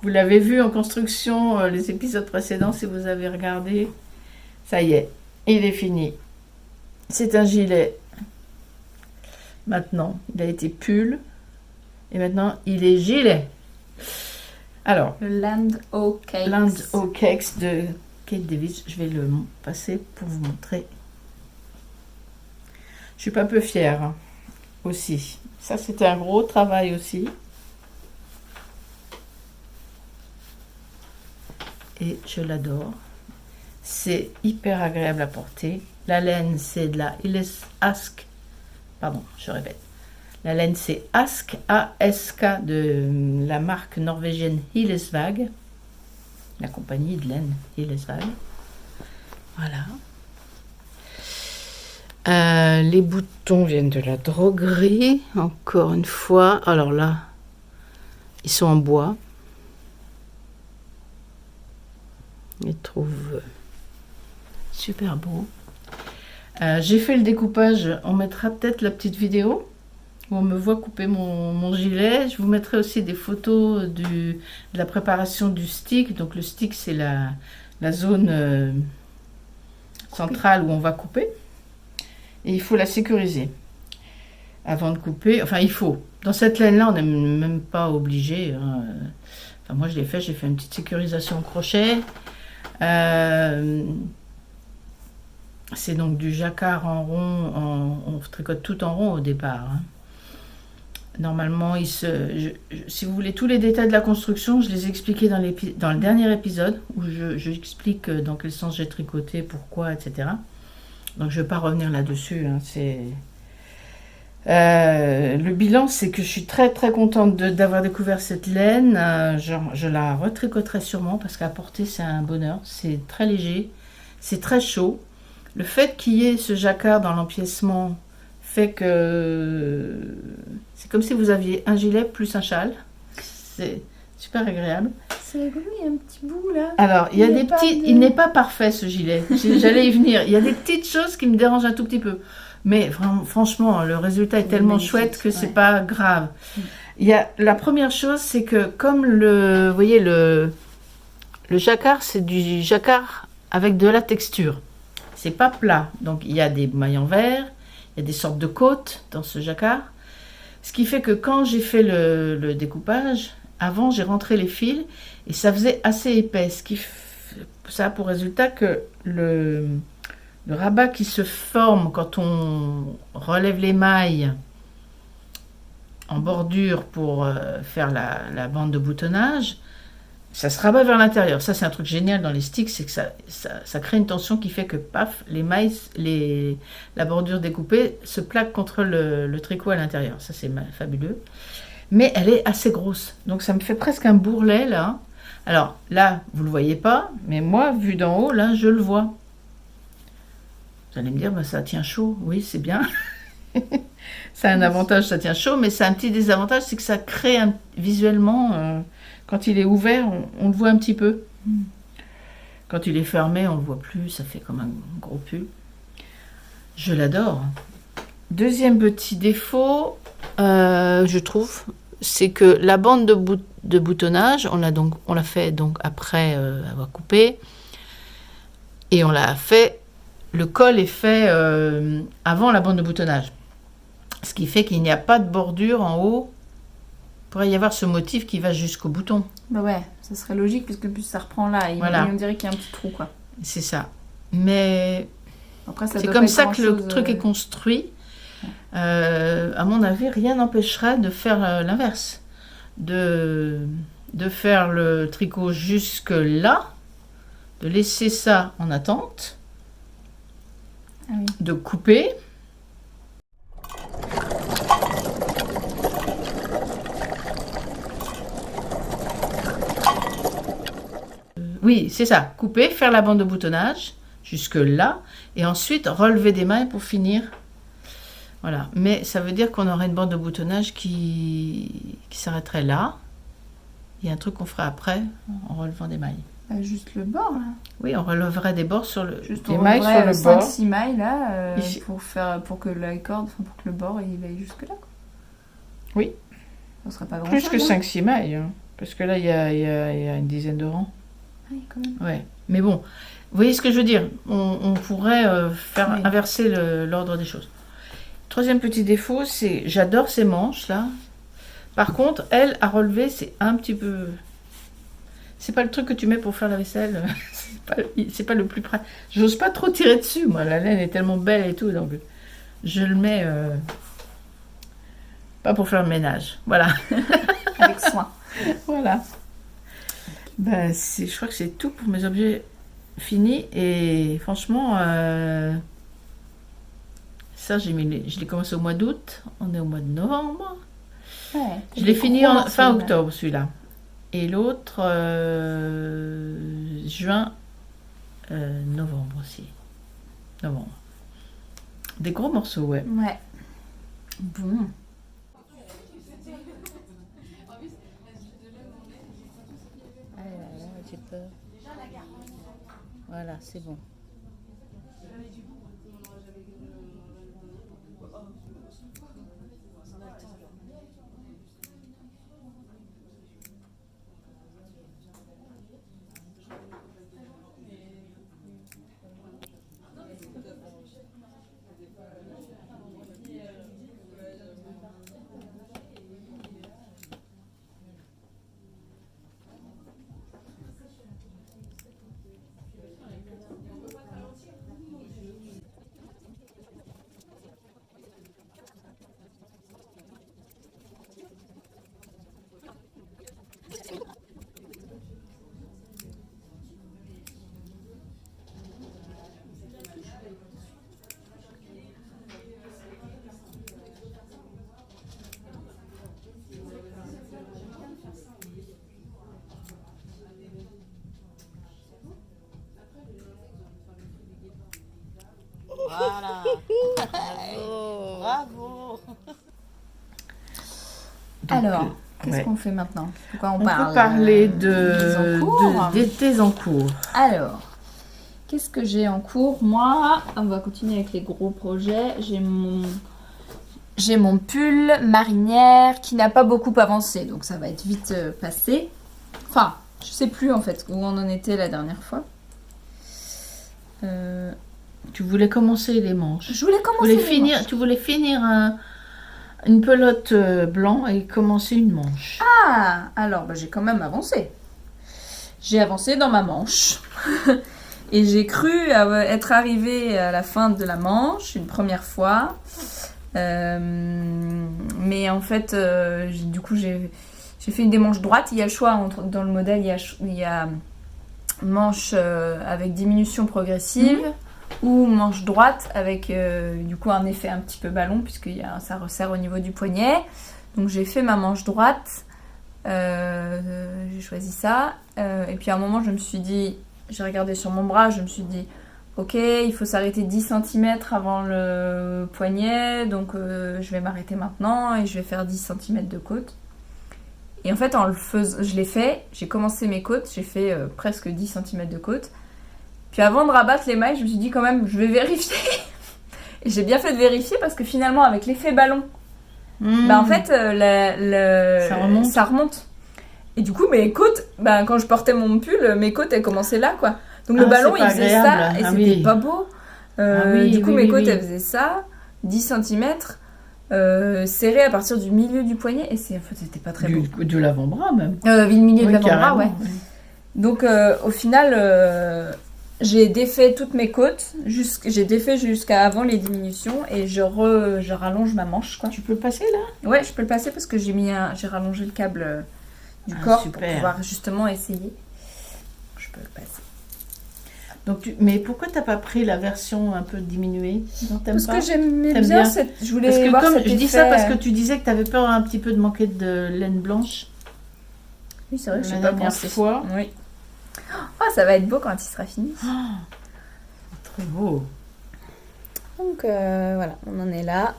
Vous l'avez vu en construction, les épisodes précédents, si vous avez regardé. Ça y est, il est fini. C'est un gilet. Maintenant, il a été pull. Et maintenant, il est gilet. Alors, Le Land O' Cakes. Land O' Cakes de Kate Davis. Je vais le passer pour vous montrer. Je suis pas peu fière hein, aussi. Ça, c'était un gros travail aussi. Et je l'adore. C'est hyper agréable à porter. La laine, c'est de la Ask. Pardon, je répète. La laine, c'est Ask, A-S-K, de la marque norvégienne Hillesvag. La compagnie de laine Hillesvag. Voilà. Les boutons viennent de la droguerie. Encore une fois. Alors là, ils sont en bois. Je les trouve super beaux. J'ai fait le découpage. On mettra peut-être la petite vidéo où on me voit couper mon gilet. Je vous mettrai aussi des photos de la préparation du stick. Donc le stick, c'est la zone centrale où on va couper. Et il faut la sécuriser avant de couper. Enfin, il faut. Dans cette laine-là, on n'est même pas obligé. Hein. Enfin, moi, je l'ai fait. J'ai fait une petite sécurisation au crochet. C'est donc du jacquard en rond. On tricote tout en rond au départ. Hein. Normalement, si vous voulez tous les détails de la construction, je les ai expliqués dans le dernier épisode où j'explique dans quel sens j'ai tricoté, pourquoi, etc. Donc je ne vais pas revenir là-dessus. Hein, le bilan, c'est que je suis très très contente d'avoir découvert cette laine. Je la retricoterai sûrement parce qu'à porter, c'est un bonheur. C'est très léger, c'est très chaud. Le fait qu'il y ait ce jacquard dans l'empiècement fait que c'est comme si vous aviez un gilet plus un châle. C'est super agréable. C'est rigolo, il y a un petit bout là. Alors, il n'est pas parfait ce gilet. J'allais y venir. Il y a des petites choses qui me dérangent un tout petit peu. Mais franchement, le résultat est tellement chouette que c'est pas grave. La première chose, c'est que comme vous voyez, le jacquard, c'est du jacquard avec de la texture. C'est pas plat. Donc, il y a des mailles en verre, il y a des sortes de côtes dans ce jacquard. Ce qui fait que quand j'ai fait le découpage, avant, j'ai rentré les fils et ça faisait assez épais. Ça a pour résultat que le rabat qui se forme quand on relève les mailles en bordure pour faire la bande de boutonnage, ça se rabat vers l'intérieur. Ça, c'est un truc génial dans les sticks, c'est que ça crée une tension qui fait que, paf, les mailles, la bordure découpée se plaque contre le tricot à l'intérieur. Ça, c'est fabuleux. Mais elle est assez grosse. Donc, ça me fait presque un bourrelet, là. Alors, là, vous ne le voyez pas, mais moi, vu d'en haut, là, je le vois. Vous allez me dire, bah, ça tient chaud. Oui, c'est bien. Ça a un avantage, ça tient chaud, mais ça a un petit désavantage, c'est que ça crée visuellement, quand il est ouvert, on le voit un petit peu. Quand il est fermé, on ne le voit plus, ça fait comme un gros pull. Je l'adore. Deuxième petit défaut, je trouve, c'est que la bande de boutonnage, on l'a fait donc après avoir coupé, et on l'a fait, le col est fait avant la bande de boutonnage. Ce qui fait qu'il n'y a pas de bordure en haut. Il pourrait y avoir ce motif qui va jusqu'au bouton. Bah ouais, ça serait logique puisque plus ça reprend là. Voilà. On dirait qu'il y a un petit trou quoi. C'est ça. Mais après, c'est comme ça que le truc est construit. À mon avis, rien n'empêcherait de faire l'inverse. De faire le tricot jusque là, de laisser ça en attente, oui. De couper. Oui, c'est ça. Couper, faire la bande de boutonnage jusque là, et ensuite relever des mailles pour finir. Voilà. Mais ça veut dire qu'on aurait une bande de boutonnage qui s'arrêterait là. Il y a un truc qu'on ferait après en relevant des mailles. Juste le bord là. Oui, on relèverait des bords sur le. Juste des mailles sur le bord. 5-6 mailles là Ici. pour que la corde, pour que le bord il aille jusque là. Quoi. Oui. Ça serait pas grand Plus chose, que 5-6 mailles, hein, parce que là il y a une dizaine de rangs. Oui, quand même. Ouais. Mais bon, vous voyez ce que je veux dire. On pourrait faire inverser l'ordre des choses. Troisième petit défaut, c'est j'adore ces manches là. Par contre, elle à relever, c'est un petit peu C'est pas le truc que tu mets pour faire la vaisselle. C'est pas le plus pratique. J'ose pas trop tirer dessus, moi. La laine est tellement belle et tout, donc je le mets pas pour faire le ménage. Voilà. Avec soin. Voilà. Ben, je crois que c'est tout pour mes objets finis. Et franchement, ça, je l'ai commencé au mois d'août. On est au mois de novembre. Ouais, Je l'ai fini fin octobre, celui-là. Et l'autre, juin, novembre aussi. Novembre. Des gros morceaux, ouais. Ouais. Bon. J'ai peur. Voilà, c'est bon. Voilà. Bravo. Bravo. Alors, qu'est-ce qu'on fait maintenant? De quoi on On parle? peut parler des thés en cours. Alors, qu'est-ce que j'ai en cours? Moi, on va continuer avec les gros projets. J'ai mon pull marinière qui n'a pas beaucoup avancé, donc ça va être vite passé. Enfin, je sais plus en fait où on en était la dernière fois. Tu voulais commencer les manches. Je voulais commencer les manches. Tu voulais finir une pelote blanc et commencer une manche. Ah, alors j'ai quand même avancé. J'ai avancé dans ma manche. Et j'ai cru être arrivée à la fin de la manche une première fois. Mais en fait, du coup, j'ai fait une des manches droites. Il y a le choix dans le modèle, il y a manche avec diminution progressive ou manche droite avec du coup un effet un petit peu ballon puisque ça resserre au niveau du poignet. Donc j'ai fait ma manche droite. J'ai choisi ça. Et puis à un moment, je me suis dit, j'ai regardé sur mon bras, je me suis dit, ok, il faut s'arrêter 10 cm avant le poignet, donc je vais m'arrêter maintenant et je vais faire 10 cm de côte. Et en fait, je l'ai fait, j'ai commencé mes côtes, j'ai fait presque 10 cm de côte. Puis avant de rabattre les mailles, je me suis dit quand même, je vais vérifier. Et j'ai bien fait de vérifier parce que finalement, avec l'effet ballon, en fait, ça remonte. Et du coup, mes côtes, quand je portais mon pull, mes côtes, elles commençaient là, quoi. Donc le ballon, il faisait ça, et c'était pas beau. Du coup, mes côtes, elles faisaient ça, 10 cm, serré à partir du milieu du poignet, et en fait, c'était pas très beau. De l'avant-bras, même. Le milieu de l'avant-bras, ouais. Oui. Donc, au final, j'ai défait toutes mes côtes, j'ai défait jusqu'à avant les diminutions, et je rallonge ma manche, quoi. Tu peux le passer, là? Ouais, je peux le passer parce que j'ai rallongé le câble du corps super. pour pouvoir justement essayer. Je peux le passer. Donc mais pourquoi t'as pas pris la version un peu diminuée? Parce que j'aimais bien je voulais parce que voir comme cet je dis effet. ça parce que tu disais que t'avais peur un petit peu de manquer de laine blanche. Oui, c'est vrai que la j'ai pas dernière pensé. fois. Oui. Oh, ça va être beau quand il sera fini. Très beau. Donc voilà, on en est là.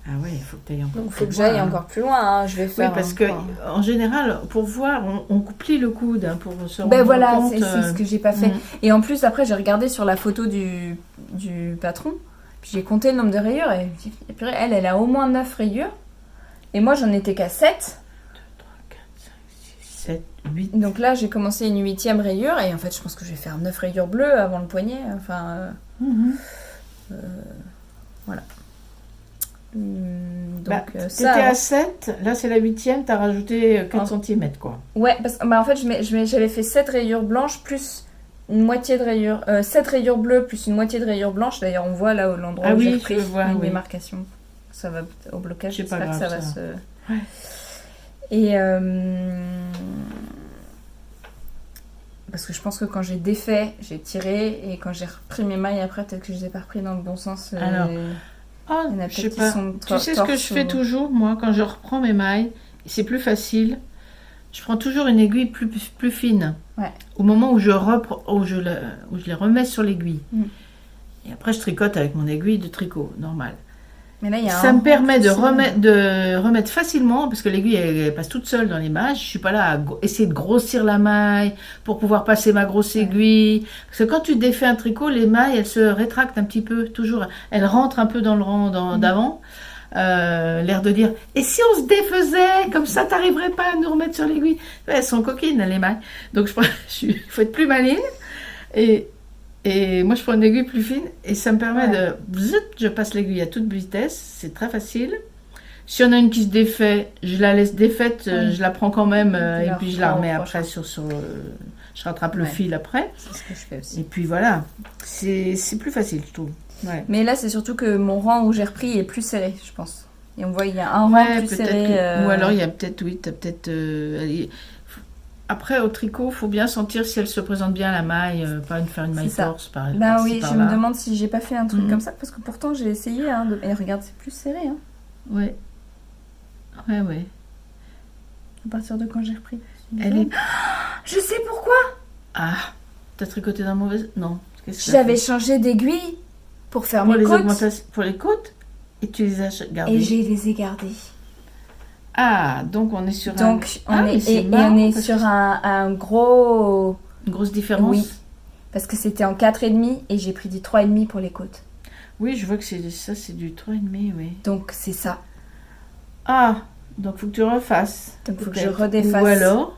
Ah ouais, il faut que tu ailles encore Donc il plus faut que j'aille loin, encore plus loin. Hein. Je vais faire. Oui, parce que en général, pour voir, on plie le coude pour se rendre voilà, compte. c'est ce que j'ai pas fait. Et en plus, après, j'ai regardé sur la photo du patron. Puis j'ai compté le nombre de rayures. Et puis elle a au moins 9 rayures. Et moi, j'en étais qu'à 7. 2, 3, 4, 5, 6, 7, 8. Donc là, j'ai commencé une 8e rayure. Et en fait, je pense que je vais faire 9 rayures bleues avant le poignet. Enfin. Voilà. Donc T'étais ça. à 7, là c'est la 8e, t'as rajouté 4 cm quoi. Ouais, parce que en fait, j'avais fait 7 rayures blanches plus une moitié de rayures. 7 rayures bleues plus une moitié de rayures blanches. D'ailleurs, on voit là où l'endroit où j'ai repris une démarcation. Ça va au blocage, j'espère que ça va se. Ouais. Et. Parce que je pense que quand j'ai défait, j'ai tiré. Et quand j'ai repris mes mailles après, peut-être que je les ai pas repris dans le bon sens. Alors. Il y en a je sais peut-être qui pas. sont Tu sais ce que je fais toujours, moi, quand je reprends mes mailles, c'est plus facile. Je prends toujours une aiguille plus fine. Ouais. Au moment où je les remets sur l'aiguille. Et après, je tricote avec mon aiguille de tricot, normal. Mais là, ça me permet de remettre facilement, parce que l'aiguille, elle passe toute seule dans les mailles. Je suis pas là à essayer de grossir la maille pour pouvoir passer ma grosse aiguille. Parce que quand tu défais un tricot, les mailles, elles se rétractent un petit peu, toujours. Elles rentrent un peu dans le rang d'avant. L'air de dire, et si on se défaisait, comme ça, t'arriverais pas à nous remettre sur l'aiguille. Elles sont coquines, les mailles. Donc, il faut être plus maligne. Et moi, je prends une aiguille plus fine et ça me permet de... Je passe l'aiguille à toute vitesse, c'est très facile. Si on a une qui se défait, je la laisse défaite, je la prends quand même et puis je la remets après je rattrape le fil après. C'est ce que je fais aussi. Et puis voilà, c'est plus facile, je trouve. Ouais. Mais là, c'est surtout que mon rang où j'ai repris est plus serré, je pense. Et on voit, il y a un rang plus serré. Ou alors, il y a peut-être, t'as peut-être... Après, au tricot, il faut bien sentir si elle se présente bien la maille, pas faire une maille torse par exemple. Ben oui, je me demande si j'ai pas fait un truc comme ça, parce que pourtant j'ai essayé. Et regarde, c'est plus serré. Hein. Ouais. Ouais. À partir de quand j'ai repris. Je sais pourquoi. Ah, t'as tricoté dans le mauvais... Non. J'avais changé d'aiguille pour faire mes côtes. Pour les côtes, et tu les as gardées. Et je les ai gardées. Ah, donc on est sur on est sur un gros... Une grosse différence. Oui, parce que c'était en 4,5 et j'ai pris du 3,5 pour les côtes. Oui, je vois que c'est du 3,5, oui. Donc c'est ça. Ah, donc faut que tu refasses. Donc faut que je redéfasse. Ou alors,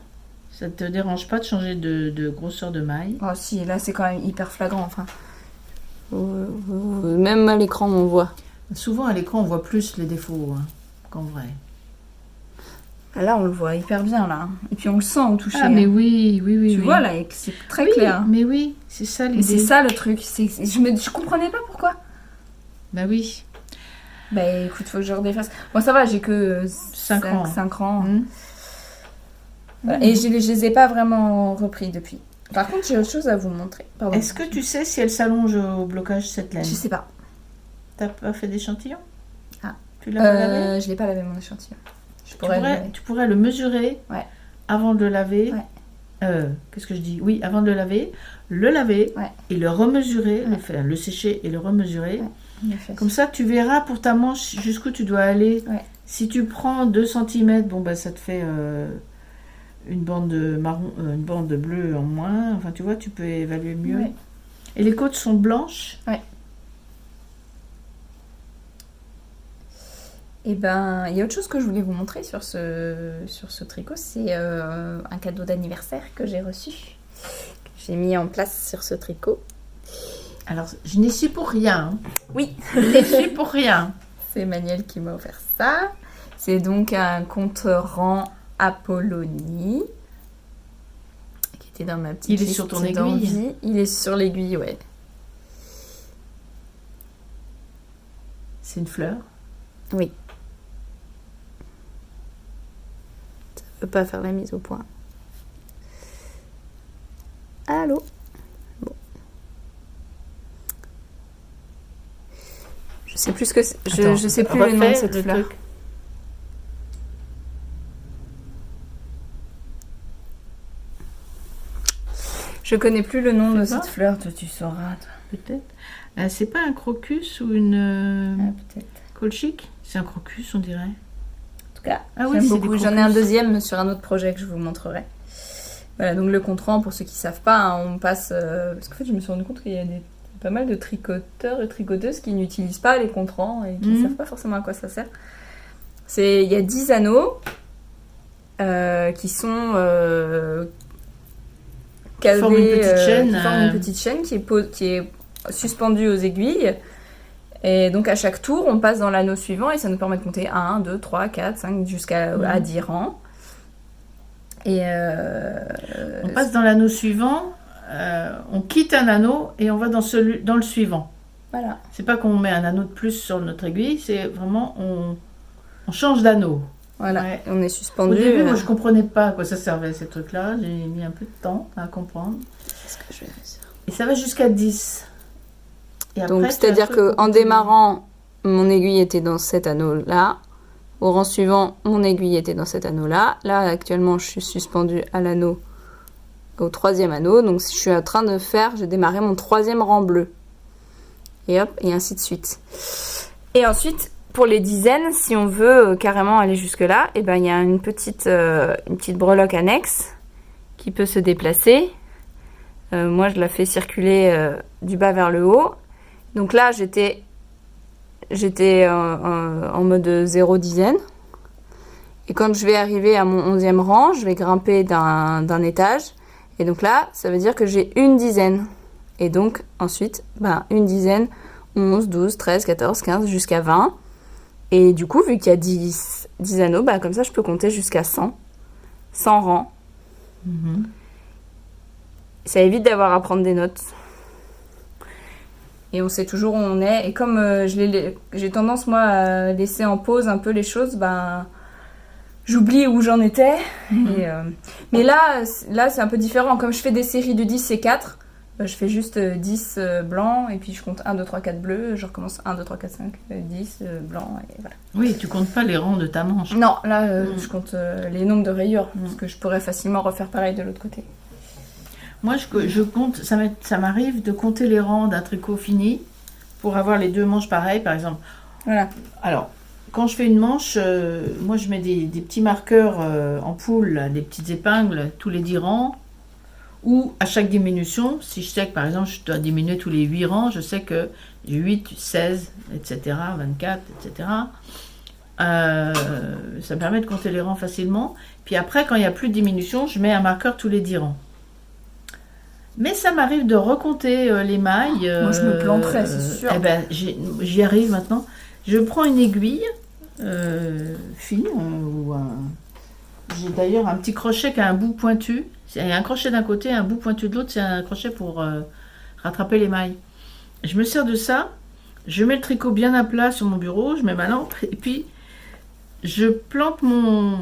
ça te dérange pas de changer de grosseur de maille? Oh si, là c'est quand même hyper flagrant, enfin. Même à l'écran on voit. Souvent à l'écran on voit plus les défauts qu'en vrai. Là, on le voit hyper bien, là. Et puis, on le sent au toucher. Ah, mais oui. Tu vois, là, c'est très clair. Mais oui, c'est ça l'idée. Mais c'est ça, le truc. Je comprenais pas pourquoi. Bah oui. Bah, écoute, faut que je redéfasse. Bon, ça va, j'ai que 5 ans. Voilà. Et je les ai pas vraiment repris depuis. Par contre, j'ai autre chose à vous montrer. Est-ce que tu sais si elle s'allonge au blocage, cette laine? Je sais pas. T'as pas fait d'échantillon? Ah. Tu l'as pas lavé? Je l'ai pas lavé, mon échantillon. Tu pourrais le mesurer avant de le laver. Qu'est-ce que je dis? Oui, avant de le laver et le remesurer, le sécher et le remesurer. Comme ça, tu verras pour ta manche jusqu'où tu dois aller. Si tu prends 2 cm, bon, bah, ça te fait une bande marron, une bande bleue en moins. Enfin, tu vois, tu peux évaluer mieux. Et les côtes sont blanches. Et ben, il y a autre chose que je voulais vous montrer sur ce tricot, c'est un cadeau d'anniversaire que j'ai reçu. J'ai mis en place sur ce tricot. Alors, je n'y suis pour rien. Oui, je n'y suis pour rien. C'est Emmanuel qui m'a offert ça. C'est donc un compte-rang Apollonie qui était dans ma petite liste. Il est sur ton aiguille. Il est sur l'aiguille, ouais. C'est une fleur? Oui. Je peux pas faire la mise au point. Allô? Bon. Je sais plus ce que c'est. Je sais plus le nom de cette fleur. Je connais plus le nom de cette fleur, toi tu sauras. Peut-être. C'est pas un crocus ou une peut-être. colchique? C'est un crocus, on dirait. En tout cas, j'aime beaucoup. J'en ai un deuxième sur un autre projet que je vous montrerai. Voilà, donc le compte-rang, pour ceux qui ne savent pas, on passe... parce qu'en fait, je me suis rendu compte qu'il y a pas mal de tricoteurs et tricoteuses qui n'utilisent pas les compte-rangs et qui ne savent pas forcément à quoi ça sert. Il y a 10 anneaux qui sont casés, qui forment une petite chaîne, qui forment une petite chaîne qui est suspendue aux aiguilles. Et donc à chaque tour, on passe dans l'anneau suivant et ça nous permet de compter 1, 2, 3, 4, 5 jusqu'à à 10 rangs. Et On passe dans l'anneau suivant, on quitte un anneau et on va dans le suivant. voilà. C'est pas qu'on met un anneau de plus sur notre aiguille, c'est vraiment on change d'anneau. Voilà, Ouais. on est Au suspendu. début, moi je comprenais pas à quoi ça servait ces trucs-là, j'ai mis un peu de temps à comprendre. Qu'est-ce que je vais faire ? Et ça va jusqu'à 10. Et Donc après, c'est-à-dire qu'en démarrant, mon aiguille était dans cet anneau-là. Au rang suivant, mon aiguille était dans cet anneau-là. Là, actuellement, je suis suspendue à l'anneau, au 3e anneau. Donc je suis en train de faire, j'ai démarré mon 3e rang bleu. Et hop, et ainsi de suite. Et ensuite, pour les dizaines, si on veut carrément aller jusque-là, et ben il y a une petite breloque annexe qui peut se déplacer. Moi, je la fais circuler du bas vers le haut. Donc là, j'étais en mode 0 dizaine. Et quand je vais arriver à mon 11e rang, je vais grimper d'un étage. Et donc là, ça veut dire que j'ai une dizaine. Et donc, ensuite, une dizaine, 11, 12, 13, 14, 15, jusqu'à 20. Et du coup, vu qu'il y a 10 anneaux, comme ça, je peux compter jusqu'à 100. 100 rangs. Mhm. Ça évite d'avoir à prendre des notes. Et on sait toujours où on est. Et comme j'ai tendance, moi, à laisser en pause un peu les choses, j'oublie où j'en étais. Et, mais là, c'est un peu différent. Comme je fais des séries de 10 et 4, je fais juste 10 blancs, et puis je compte 1, 2, 3, 4 bleus. Je recommence 1, 2, 3, 4, 5, 10 blancs, et voilà. Oui, tu comptes pas les rangs de ta manche. Non, là, je compte les nombres de rayures, parce que je pourrais facilement refaire pareil de l'autre côté. Moi, je compte, ça m'arrive de compter les rangs d'un tricot fini pour avoir les deux manches pareilles, par exemple. Voilà. Alors, quand je fais une manche, moi, je mets des petits marqueurs en poule, là, des petites épingles, tous les 10 rangs, ou à chaque diminution, si je sais que, par exemple, je dois diminuer tous les 8 rangs, je sais que j'ai 8, 16, etc., 24, etc. Ça me permet de compter les rangs facilement. Puis après, quand il n'y a plus de diminution, je mets un marqueur tous les 10 rangs. Mais ça m'arrive de recompter les mailles. Moi, je me planterais, c'est sûr. Eh ben, j'y arrive maintenant. Je prends une aiguille fine. J'ai d'ailleurs un petit crochet qui a un bout pointu. Il y a un crochet d'un côté, un bout pointu de l'autre. C'est un crochet pour rattraper les mailles. Je me sers de ça. Je mets le tricot bien à plat sur mon bureau. Je mets ma lampe. Et puis, je plante ma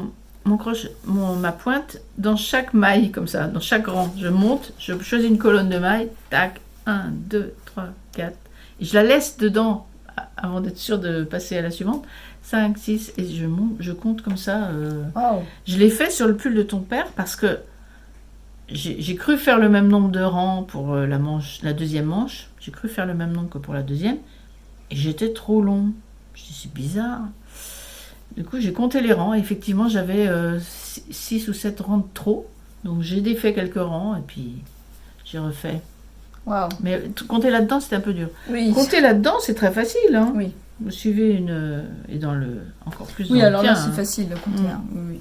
pointe dans chaque maille, comme ça, dans chaque rang. Je monte, je choisis une colonne de mailles, tac, 1, 2, 3, 4. Et je la laisse dedans avant d'être sûre de passer à la suivante. 5, 6, et je monte, je compte comme ça. Wow. Je l'ai fait sur le pull de ton père parce que j'ai cru faire le même nombre de rangs pour la deuxième manche. J'ai cru faire le même nombre que pour la deuxième. Et j'étais trop long. Je dis, c'est bizarre. Du coup, j'ai compté les rangs. Et effectivement, j'avais 6 ou 7 rangs de trop. Donc, j'ai défait quelques rangs et puis j'ai refait. Wow. Mais compter là-dedans, c'était un peu dur. Oui. Compter là-dedans, c'est très facile. Hein. Oui. Vous suivez et dans le encore plus. Oui, dans alors le là, tien, c'est hein. facile de compter. Mm. Hein. Oui.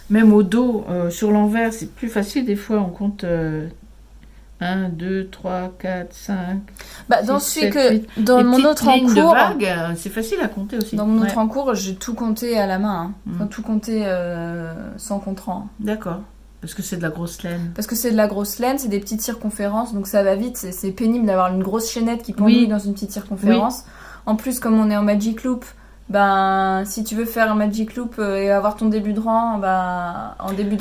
Même au dos, sur l'envers, c'est plus facile. Des fois, on compte 1, 2, 3, 4, 5. Dans 6, celui 7, que 8. dans Les mon petites autre lignes de encours, vagues, c'est facile à compter aussi. dans mon Ouais. autre encours, j'ai tout compté à la main. Hein. Mm. Enfin, tout compté sans compte-rang. D'accord. Parce que c'est de la grosse laine. Parce que c'est de la grosse laine, c'est des petites circonférences, donc ça va vite. C'est pénible d'avoir une grosse chaînette qui pendouille Oui. dans une petite circonférence. En plus, comme on est en Magic Loop, si tu veux faire un Magic Loop et avoir ton début de rang, en début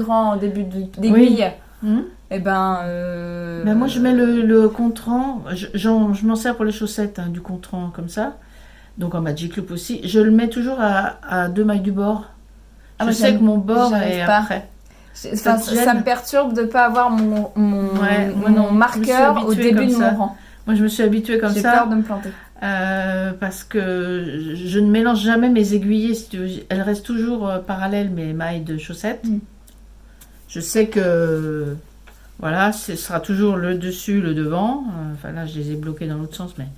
d'aiguille, Mhm. Moi, je mets le compte-rang. Je m'en sers pour les chaussettes, hein, du compte-rang comme ça. Donc en Magic Loop aussi. Je le mets toujours à 2 mailles du bord. Ah, Je moi, sais que mon bord j'arrive est pas. après. Ça me perturbe de ne pas avoir mon Ouais, moi non, je me marqueur suis au habituée début comme de ça. mon rang. Moi, je me suis habituée comme J'ai ça. peur de me planter. Parce que je ne mélange jamais mes aiguillés. Si tu veux. Elles restent toujours parallèles, mes mailles de chaussettes. Mm. Je sais que voilà, ce sera toujours le dessus, le devant. Enfin là, je les ai bloqués dans l'autre sens, mais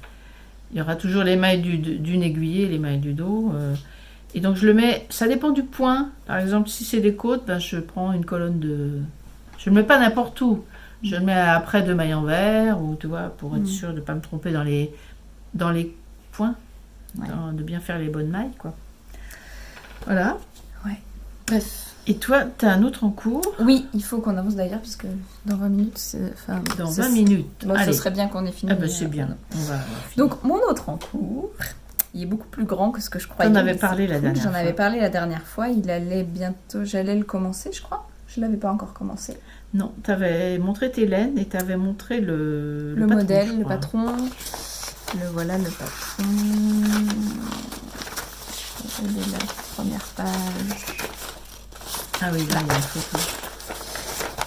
il y aura toujours les mailles d'une aiguillée, les mailles du dos. Et donc je le mets, ça dépend du point. Par exemple, si c'est des côtes, je prends une colonne de... Je ne le mets pas n'importe où. Je le mets après 2 mailles envers, ou tu vois, pour être sûr de ne pas me tromper dans les points. Ouais. de bien faire les bonnes mailles, quoi. Voilà. Ouais. Bref. Et toi, tu as un autre en cours Oui, il faut qu'on avance d'ailleurs, puisque dans 20 minutes, dans 20 minutes. Bon, ce Allez. serait bien qu'on ait fini. Ah bah c'est bien. On va finir. Donc, mon autre en cours, il est beaucoup plus grand que ce que je croyais. T'en avais mais parlé c'est la cool. dernière J'en fois. avais parlé la dernière fois. Il allait bientôt... J'allais le commencer, je crois. Je l'avais pas encore commencé. Non, tu avais montré tes laines et tu avais montré le patron, modèle, je le crois. patron. Le voilà, le patron. Je vais regarder la première page. Ah oui, là, il y a une photo.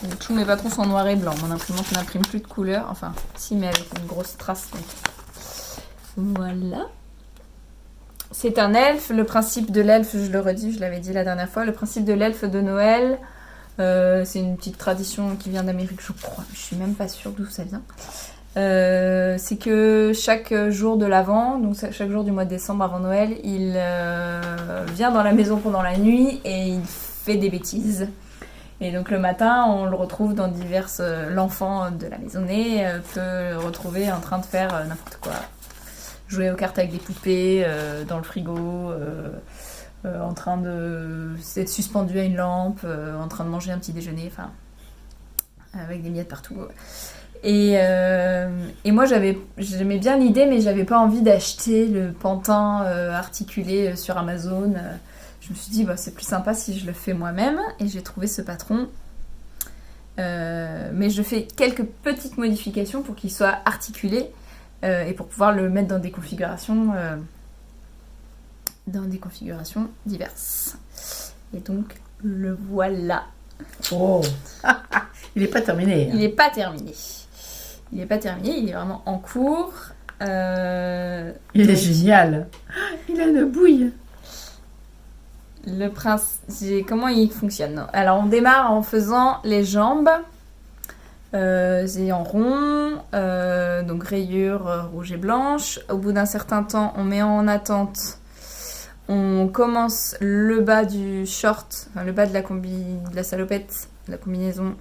Donc, tous mes patrons sont en noir et blanc. Mon imprimante n'imprime plus de couleur. Enfin, si, mais avec une grosse trace. Donc. Voilà. C'est un elfe. Le principe de l'elfe, je le redis, je l'avais dit la dernière fois. Le principe de l'elfe de Noël, c'est une petite tradition qui vient d'Amérique, je crois. Je suis même pas sûre d'où ça vient. C'est que chaque jour de l'Avent, donc chaque jour du mois de décembre avant Noël, il vient dans la maison pendant la nuit et il fait des bêtises. Et donc le matin, on le retrouve dans diverses... L'enfant de la maisonnée peut le retrouver en train de faire n'importe quoi. Jouer aux cartes avec des poupées, dans le frigo, en train d'être suspendu à une lampe, en train de manger un petit déjeuner, enfin, avec des miettes partout. Et moi, j'aimais bien l'idée, mais j'avais pas envie d'acheter le pantin articulé sur Amazon. Je me suis dit, bah, c'est plus sympa si je le fais moi-même. Et j'ai trouvé ce patron. Mais je fais quelques petites modifications pour qu'il soit articulé et pour pouvoir le mettre dans des configurations diverses. Et donc, le voilà. Oh. Il n'est pas terminé. Il n'est pas terminé. Il n'est pas terminé, il est vraiment en cours. Il est génial. Il a une bouille. Comment il fonctionne? Alors, on démarre en faisant les jambes. C'est en rond, donc rayures rouge et blanche. Au bout d'un certain temps, on met en attente. On commence le bas du short, enfin le bas de la salopette, de la combinaison.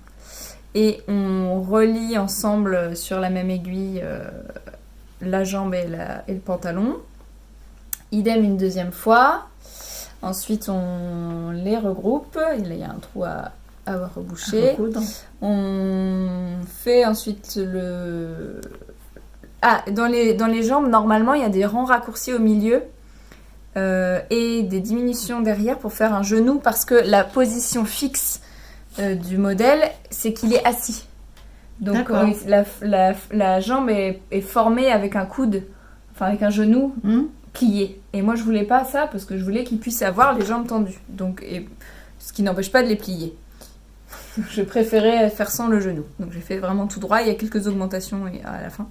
Et on relie ensemble sur la même aiguille la jambe et le pantalon. Idem une deuxième fois. Ensuite, on les regroupe. Et là, il y a un trou à reboucher. On fait ensuite le... Ah, dans les jambes, normalement, il y a des rangs raccourcis au milieu et des diminutions derrière pour faire un genou parce que la position fixe du modèle, c'est qu'il est assis. Donc la jambe est formée avec un coude, enfin avec un genou plié. Et moi, je voulais pas ça parce que je voulais qu'il puisse avoir les jambes tendues. Donc, ce qui n'empêche pas de les plier. Je préférais faire sans le genou. Donc j'ai fait vraiment tout droit. Il y a quelques augmentations à la fin.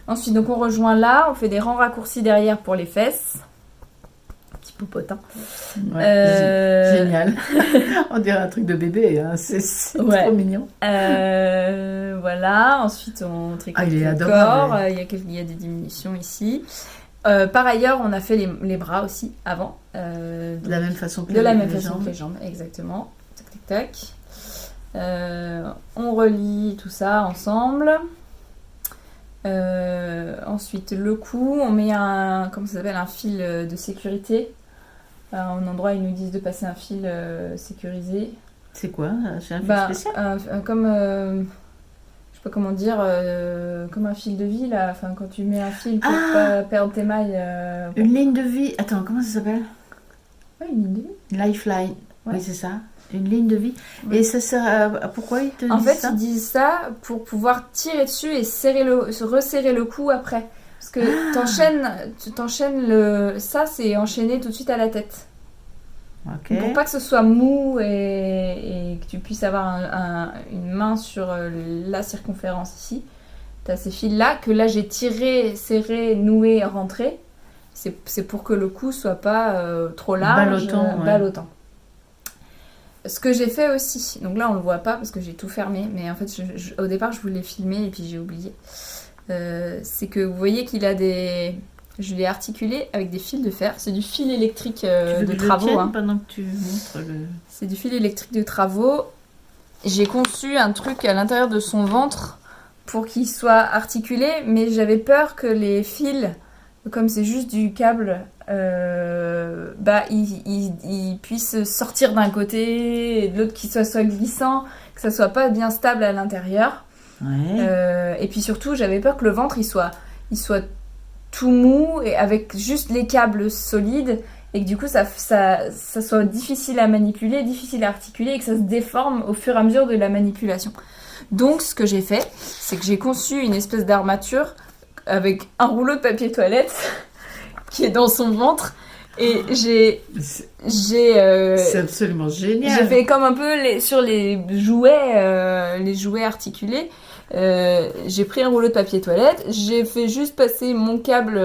Ensuite, donc on rejoint là. On fait des rangs raccourcis derrière pour les fesses. Un petit popotin. Ouais, génial. On dirait un truc de bébé. Hein. C'est trop mignon. Voilà. Ensuite, on tricote il est le adorable, corps. Il y a des diminutions ici. Par ailleurs, on a fait les bras aussi avant. De la même façon que les jambes. Exactement. Tac, tac, tac. On relie tout ça ensemble. Ensuite, le cou, on met un fil de sécurité. À un endroit, ils nous disent de passer un fil sécurisé. C'est quoi? C'est un fil spécial? Comme, je sais pas comment dire, comme un fil de vie là. Enfin, quand tu mets un fil pour pas perdre tes mailles. Une ligne de vie. Attends, comment ça s'appelle? Ouais, une ligne de vie. Lifeline. Ouais. Oui, c'est ça. Une ligne de vie. Ouais. Et ça sert à... Pourquoi ils te disent ça? En fait, ils disent ça pour pouvoir tirer dessus et resserrer le cou après. Parce que t'enchaînes le... Ça, c'est enchaîné tout de suite à la tête. Okay. Pour pas que ce soit mou et que tu puisses avoir une main sur la circonférence ici. T'as ces fils-là que là, j'ai tiré, serré, noué, rentré. C'est pour que le cou soit pas trop large. Ballottant. Ce que j'ai fait aussi, donc là on le voit pas parce que j'ai tout fermé, mais en fait au départ je voulais filmer et puis j'ai oublié. C'est que vous voyez qu'il a des... Je l'ai articulé avec des fils de fer. C'est du fil électrique de travaux. Pendant que tu montres le... C'est du fil électrique de travaux. J'ai conçu un truc à l'intérieur de son ventre pour qu'il soit articulé, mais j'avais peur que les fils comme c'est juste du câble, il puisse sortir d'un côté et de l'autre, qu'il soit glissant, que ça soit pas bien stable à l'intérieur. Ouais. Et puis surtout, j'avais peur que le ventre il soit tout mou et avec juste les câbles solides et que du coup ça soit difficile à manipuler, difficile à articuler et que ça se déforme au fur et à mesure de la manipulation. Donc ce que j'ai fait, c'est que j'ai conçu une espèce d'armature avec un rouleau de papier toilette qui est dans son ventre et C'est absolument génial. j'ai fait comme un peu sur les jouets articulés. J'ai pris un rouleau de papier toilette, j'ai fait juste passer mon câble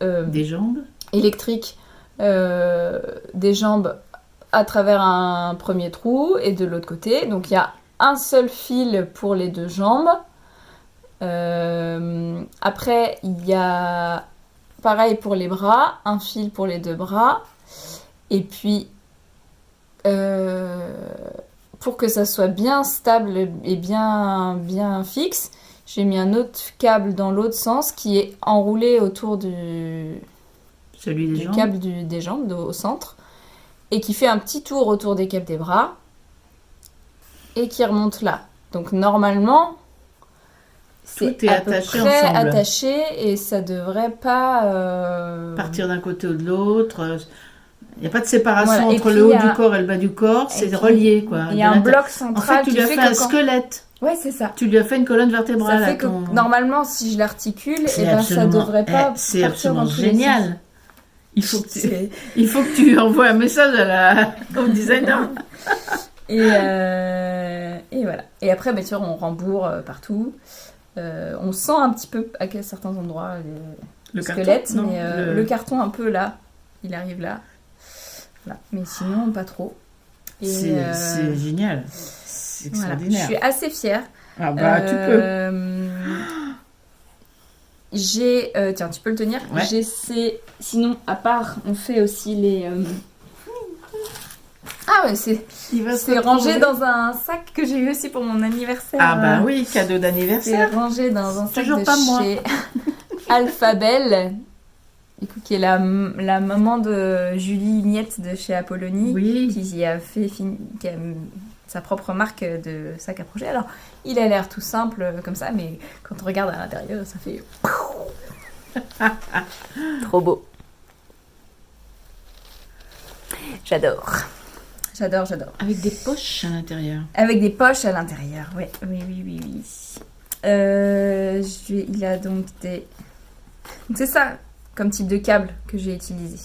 Des jambes. électrique des jambes à travers un premier trou et de l'autre côté. Donc il y a un seul fil pour les deux jambes. Après, il y a pareil pour les bras, un fil pour les deux bras. Et puis, pour que ça soit bien stable et bien fixe, j'ai mis un autre câble dans l'autre sens qui est enroulé autour Celui des du jambes. câble des jambes au centre et qui fait un petit tour autour des câbles des bras et qui remonte là. Donc normalement, c'est Tout est à peu attaché près ensemble. attaché et ça devrait pas Partir d'un côté ou de l'autre. Il n'y a pas de séparation Voilà. Et entre puis, le haut il y a- du corps et le bas du corps. et C'est puis, relié, quoi. Il y a De un l'intérieur. bloc En central fait, tu qui lui as fait fait un que quand... squelette. Ouais, c'est ça. Tu lui as fait une colonne vertébrale. Ça fait à que ton- normalement, si je l'articule, C'est eh ben, ça absolument- devrait pas c'est partir dans absolument tous les sens. génial. Il faut que tu, C'est- il faut que tu envoies un message au designer. Et voilà. Et après, bien sûr, on rembourre partout. On sent un petit peu à certains endroits le squelette, carton, non, mais le carton un peu là, il arrive là. Voilà. Mais sinon, pas trop. Et, c'est génial. C'est voilà. Je extraordinaire. suis assez fière. Ah bah, tu peux. J'ai... tiens, tu peux le tenir. Ouais. Sinon, à part, on fait aussi les... Ah ouais, c'est Il va se c'est rangé retrouver. dans un sac que j'ai eu aussi pour mon anniversaire. Ah bah oui, cadeau C'est d'anniversaire. rangé dans un sac Toujours de pas moi. chez Alphabel, du coup, qui est la maman de Julie Miette de chez Apollonie, Oui. qui a qui a sa propre marque de sac à projet. Alors, il a l'air tout simple comme ça, mais quand on regarde à l'intérieur, ça fait... Trop beau. J'adore. J'adore. Avec des poches à l'intérieur. Avec des poches à l'intérieur, oui. Il a donc des... Donc c'est ça, comme type de câble que j'ai utilisé.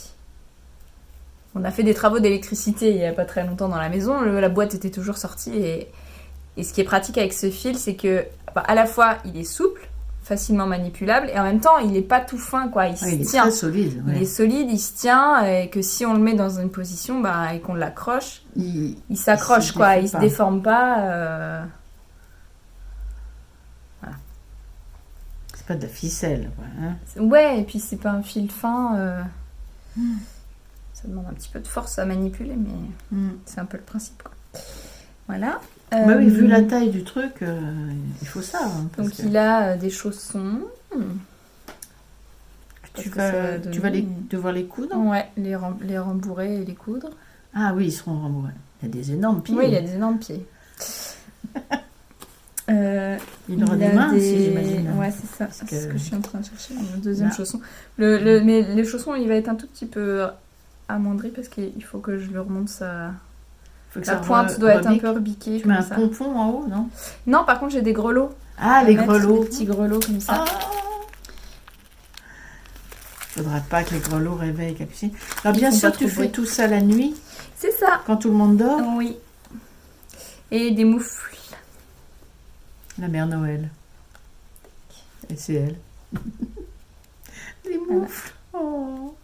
On a fait des travaux d'électricité il n'y a pas très longtemps dans la maison. La boîte était toujours sortie. Et ce qui est pratique avec ce fil, c'est que à la fois, il est souple, facilement manipulable, et en même temps, il n'est pas tout fin, quoi. Il se Il est tient. très solide. Il ouais. est solide, il se tient, et que si on le met dans une position et qu'on l'accroche, Il- il s'accroche, se quoi. déforme Il se pas. déforme pas. C'est pas de la ficelle. Quoi, hein. Ouais, et puis c'est pas un fil fin. Ça demande un petit peu de force à manipuler, mais c'est un peu le principe, quoi. Voilà. Bah oui, vu la taille du truc, il faut ça. hein, parce Donc que il a des chaussons. tu parce que ça va vas, donner tu vas une- devoir les coudre. Ouais, les rembourrer et les coudre. Ah oui, ils seront rembourrés. Il y a des énormes pieds. Oui, il a des énormes pieds. Il aura des mains aussi, j'imagine. Ouais, c'est ça. C'est que- ce que je suis en train de chercher. Le deuxième Là. chausson. Mais les chaussons, il va être un tout petit peu amoindri parce qu'il faut que je lui remonte sa... Faut que La ça pointe doit être un rebique. peu rebiquée Tu mets comme un ça. pompon en haut, non? Non, par contre, j'ai des grelots. Ah, À les mettre, grelots. Des petits grelots comme ça. Ah. Faudra pas que les grelots réveillent Capucine. Alors Ils bien font sûr, pas tu trop de fais bruit. tout ça la nuit, C'est ça. quand tout le monde dort. Oui. Et des moufles. La mère Noël. Et c'est elle. Les moufles. Oh.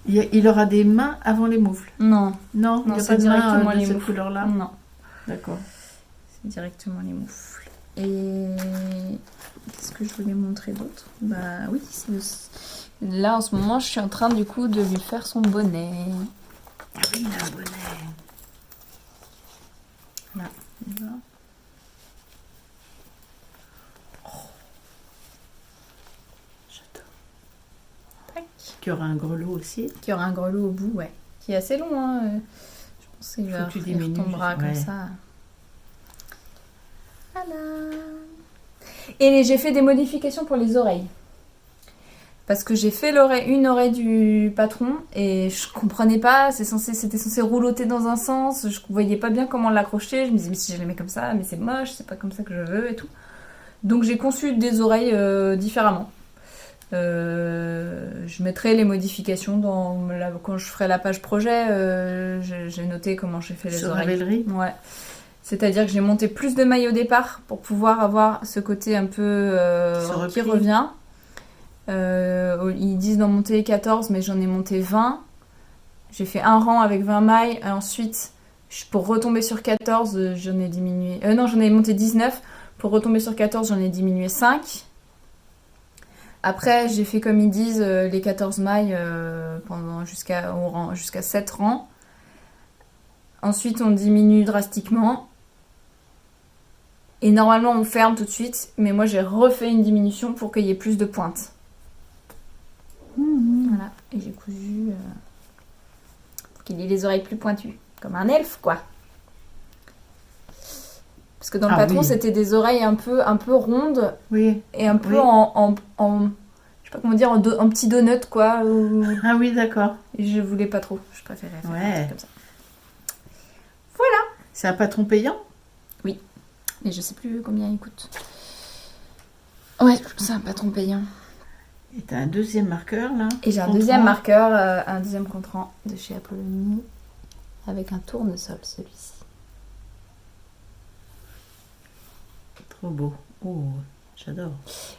Il aura des mains avant les moufles. Non. Non, il Non, n'y a c'est pas de mains directement de les cette moufles. couleur-là. Non. D'accord. C'est directement les moufles. Et qu'est-ce que je voulais montrer d'autre? Bah oui, là en ce moment, je suis en train du coup de lui faire son bonnet. Ah oui, il a un bonnet. Là. Qui aura un grelot aussi. Qui aura un grelot au bout, ouais. Qui est assez long, hein. Je pense qu'il Faut que tu diminues, retombera comme ouais. ça. Voilà. Et j'ai fait des modifications pour les oreilles. Parce que j'ai fait une oreille du patron et je comprenais pas, c'était censé rouloter dans un sens, je voyais pas bien comment l'accrocher, je me disais mais si je les mets comme ça, mais c'est moche, c'est pas comme ça que je veux et tout. Donc j'ai conçu des oreilles différemment. Je mettrai les modifications quand je ferai la page projet, j'ai noté comment j'ai fait les Sur oreilles. Ravelry. Ouais. C'est-à-dire que j'ai monté plus de mailles au départ pour pouvoir avoir ce côté un peu qui revient. Ils disent d'en monter 14, mais j'en ai monté 20. J'ai fait un rang avec 20 mailles. Et ensuite, pour retomber sur 14, j'en ai diminué. Non, j'en ai monté 19. Pour retomber sur 14, j'en ai diminué 5. Après, j'ai fait comme ils disent les 14 mailles jusqu'à 7 rangs. Ensuite, on diminue drastiquement. Et normalement, on ferme tout de suite. Mais moi, j'ai refait une diminution pour qu'il y ait plus de pointes. Voilà, et j'ai cousu pour qu'il ait les oreilles plus pointues, comme un elfe quoi. Parce que dans le patron, c'était des oreilles un peu rondes et un peu en je sais pas comment dire, en petit donut quoi. Ah oui, d'accord. Et je voulais pas trop, je préférais faire un truc comme ça. Voilà. C'est un patron payant? Oui, mais je sais plus combien il coûte. Ouais, c'est un patron payant. Et t'as un deuxième marqueur là. Et j'ai un deuxième marqueur, un deuxième contrant de chez Apollonie avec un tournesol celui-ci. Trop beau. Oh, j'adore.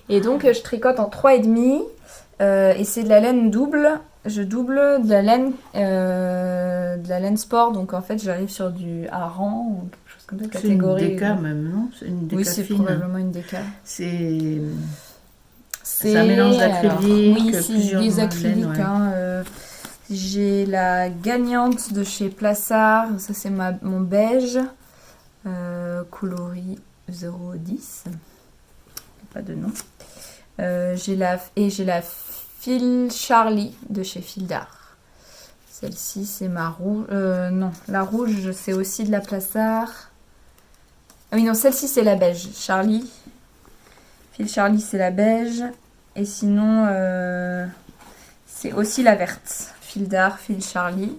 Et donc je tricote en 3,5 et c'est de la laine double. Je double de la laine sport, donc en fait j'arrive sur du hareng ou quelque chose comme ça, catégorie. C'est une déca même, non? C'est une déca oui, c'est fine. probablement une déca. C'est un mélange d'acrylique. Oui, c'est des acryliques. Ouais. J'ai la gagnante de chez Plassard, ça c'est mon beige, coloris 010, pas de nom. J'ai la Phil Charlie de chez Fil d'Art. Celle-ci c'est ma rouge. Non, la rouge c'est aussi de la Plassard. Ah oui, non, celle-ci c'est la beige. Charlie. Phil Charlie c'est la beige. Et sinon, c'est aussi la verte. Fil d'Art, Phil Charlie.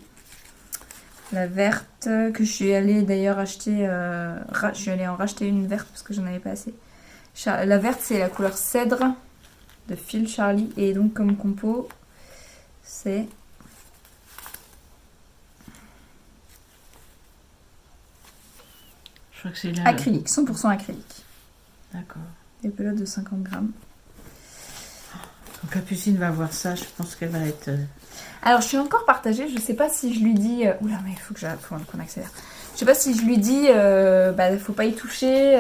La verte que je suis allée d'ailleurs acheter. Je suis allée en racheter une verte parce que j'en avais pas assez. La verte, c'est la couleur cèdre de Phil Charlie. Et donc, comme compo, c'est. Je crois que c'est là. Acrylique, 100% acrylique. D'accord. Des pelotes de 50 grammes. Donc Capucine va voir ça, je pense qu'elle va être... Alors je suis encore partagée, je sais pas si je lui dis... Oula mais il faut qu'on accélère. Je sais pas si je lui dis, faut pas y toucher,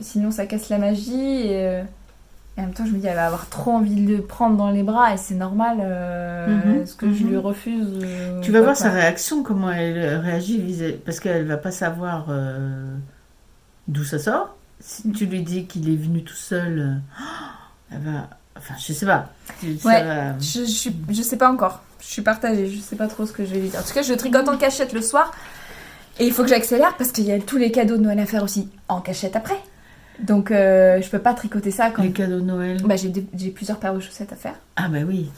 sinon ça casse la magie. Et en même temps je me dis, elle va avoir trop envie de le prendre dans les bras et c'est normal. Est-ce que je lui refuse Tu vas voir sa réaction, comment elle réagit, parce qu'elle va pas savoir d'où ça sort. Si tu lui dis qu'il est venu tout seul, elle va... Enfin, je sais pas. Je sais pas encore. Je suis partagée, je sais pas trop ce que je vais lui dire. En tout cas, je tricote en cachette le soir. Et il faut que j'accélère parce qu'il y a tous les cadeaux de Noël à faire aussi en cachette après. Donc, je peux pas tricoter ça quand... Les cadeaux de Noël. J'ai plusieurs paires de chaussettes à faire. Ah bah oui.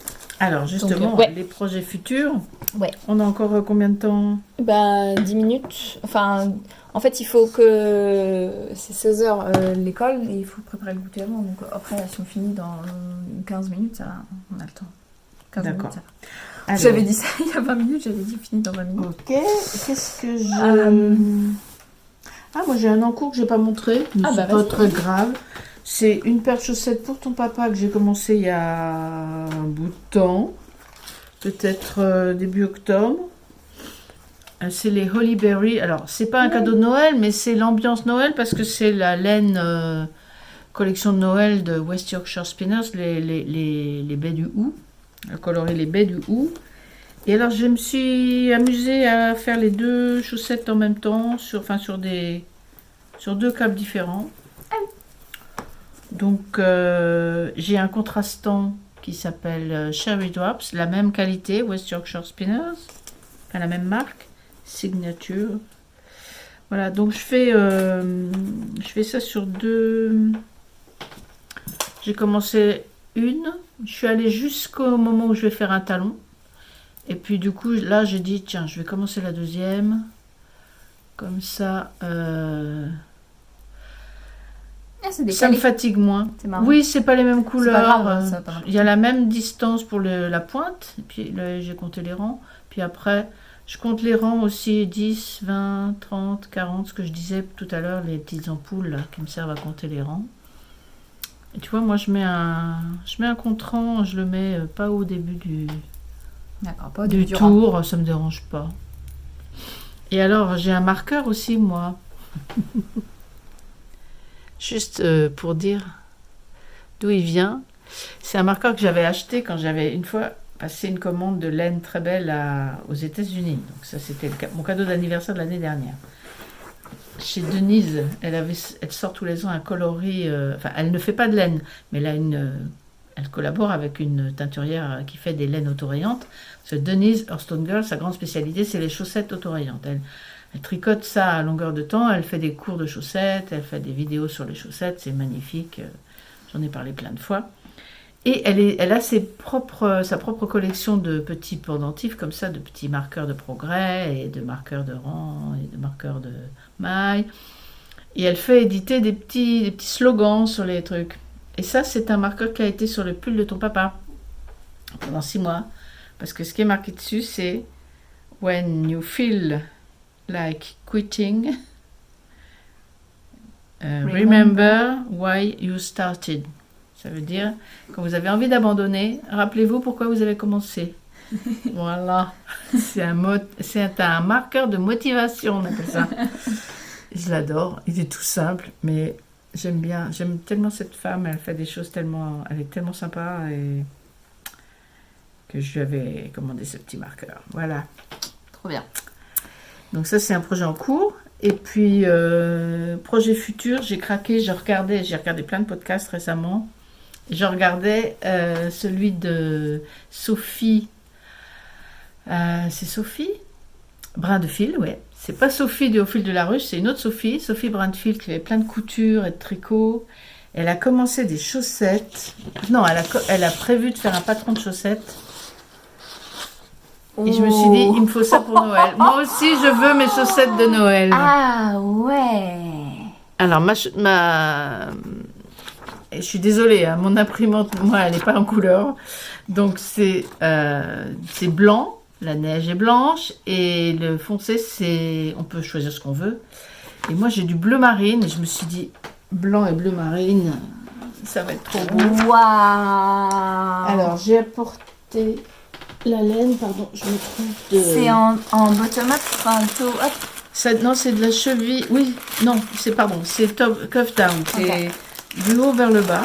Alors, justement, Donc, les projets futurs, Ouais. on a encore combien de temps? 10 minutes. Enfin, en fait, il faut que... C'est 16h l'école et il faut préparer le goûter avant. Donc, après, si on finit dans 15 minutes, ça va. On a le temps. 15 D'accord. minutes, ça va. J'avais dit ça il y a 20 minutes, j'avais dit fini dans 20 minutes. Ok. Qu'est-ce que je... Ah, moi j'ai un encours que j'ai pas montré, mais c'est pas très grave. C'est une paire de chaussettes pour ton papa que j'ai commencé il y a un bout de temps, peut-être début octobre. C'est les Holly Berry. Alors, c'est pas un cadeau de Noël, mais c'est l'ambiance Noël parce que c'est la laine collection de Noël de West Yorkshire Spinners, les baies du Hou, à colorer les baies du Hou. Et alors, je me suis amusée à faire les deux chaussettes en même temps, sur deux câbles différents. Donc, j'ai un contrastant qui s'appelle Cherry Drops, la même qualité, West Yorkshire Spinners, enfin, la même marque, Signature. Voilà, donc je fais ça sur 2. J'ai commencé une, je suis allée jusqu'au moment où je vais faire un talon. Et puis du coup, là, j'ai dit, tiens, je vais commencer la 2e. Comme ça, ça me fatigue moins. Oui, c'est pas les mêmes couleurs. Pas grave, il y a la même distance pour la pointe. Et puis là, j'ai compté les rangs. Puis après, je compte les rangs aussi, 10, 20, 30, 40, ce que je disais tout à l'heure, les petites ampoules là, qui me servent à compter les rangs. Et tu vois, moi, je mets un contre-rang, je le mets pas au début du tour, ça me dérange pas. Et alors, j'ai un marqueur aussi, moi. Juste pour dire d'où il vient. C'est un marqueur que j'avais acheté quand j'avais une fois passé une commande de laine très belle aux États-Unis. Donc ça, c'était mon cadeau d'anniversaire de l'année dernière. Chez Denise, elle sort tous les ans un coloris. Enfin, elle ne fait pas de laine, mais elle collabore avec une teinturière qui fait des laines autorayantes. Denise Hurston Girl, sa grande spécialité, c'est les chaussettes autorayantes. Elle tricote ça à longueur de temps, elle fait des cours de chaussettes, elle fait des vidéos sur les chaussettes, c'est magnifique, j'en ai parlé plein de fois. Et elle a sa propre collection de petits pendentifs, comme ça, de petits marqueurs de progrès, et de marqueurs de rang, et de marqueurs de maille. Et elle fait éditer des petits slogans sur les trucs. Et ça, c'est un marqueur qui a été sur le pull de ton papa pendant 6 mois. Parce que ce qui est marqué dessus, c'est « When you feel like quitting, remember why you started ». Ça veut dire, quand vous avez envie d'abandonner, rappelez-vous pourquoi vous avez commencé. Voilà, c'est un marqueur de motivation, on appelle ça. Je l'adore, il est tout simple, mais j'aime tellement cette femme, elle fait des choses elle est tellement sympa et que je lui avais commandé ce petit marqueur. Voilà. Trop bien. Donc ça, c'est un projet en cours. Et puis, projet futur, j'ai regardé plein de podcasts récemment. Je regardais celui de Sophie. C'est Sophie Brindefil, ouais. C'est pas Sophie du Au fil de la ruche, c'est une autre Sophie Brindefil, qui avait plein de coutures et de tricots. Elle a commencé des chaussettes. Non, elle a prévu de faire un patron de chaussettes. Et je me suis dit, il me faut ça pour Noël. Moi aussi, je veux mes chaussettes de Noël. Ah ouais. Alors, je suis désolée, hein, mon imprimante, moi, elle n'est pas en couleur. Donc, c'est blanc. La neige est blanche. Et le foncé, on peut choisir ce qu'on veut. Et moi, j'ai du bleu marine. Et je me suis dit, blanc et bleu marine, ça va être trop beau. Waouh. Alors, j'ai apporté... La laine, pardon, je me trompe de... C'est en bottom-up, enfin toe-up. Non, c'est de la cheville. Oui, non, c'est cuff down. C'est du haut vers le bas.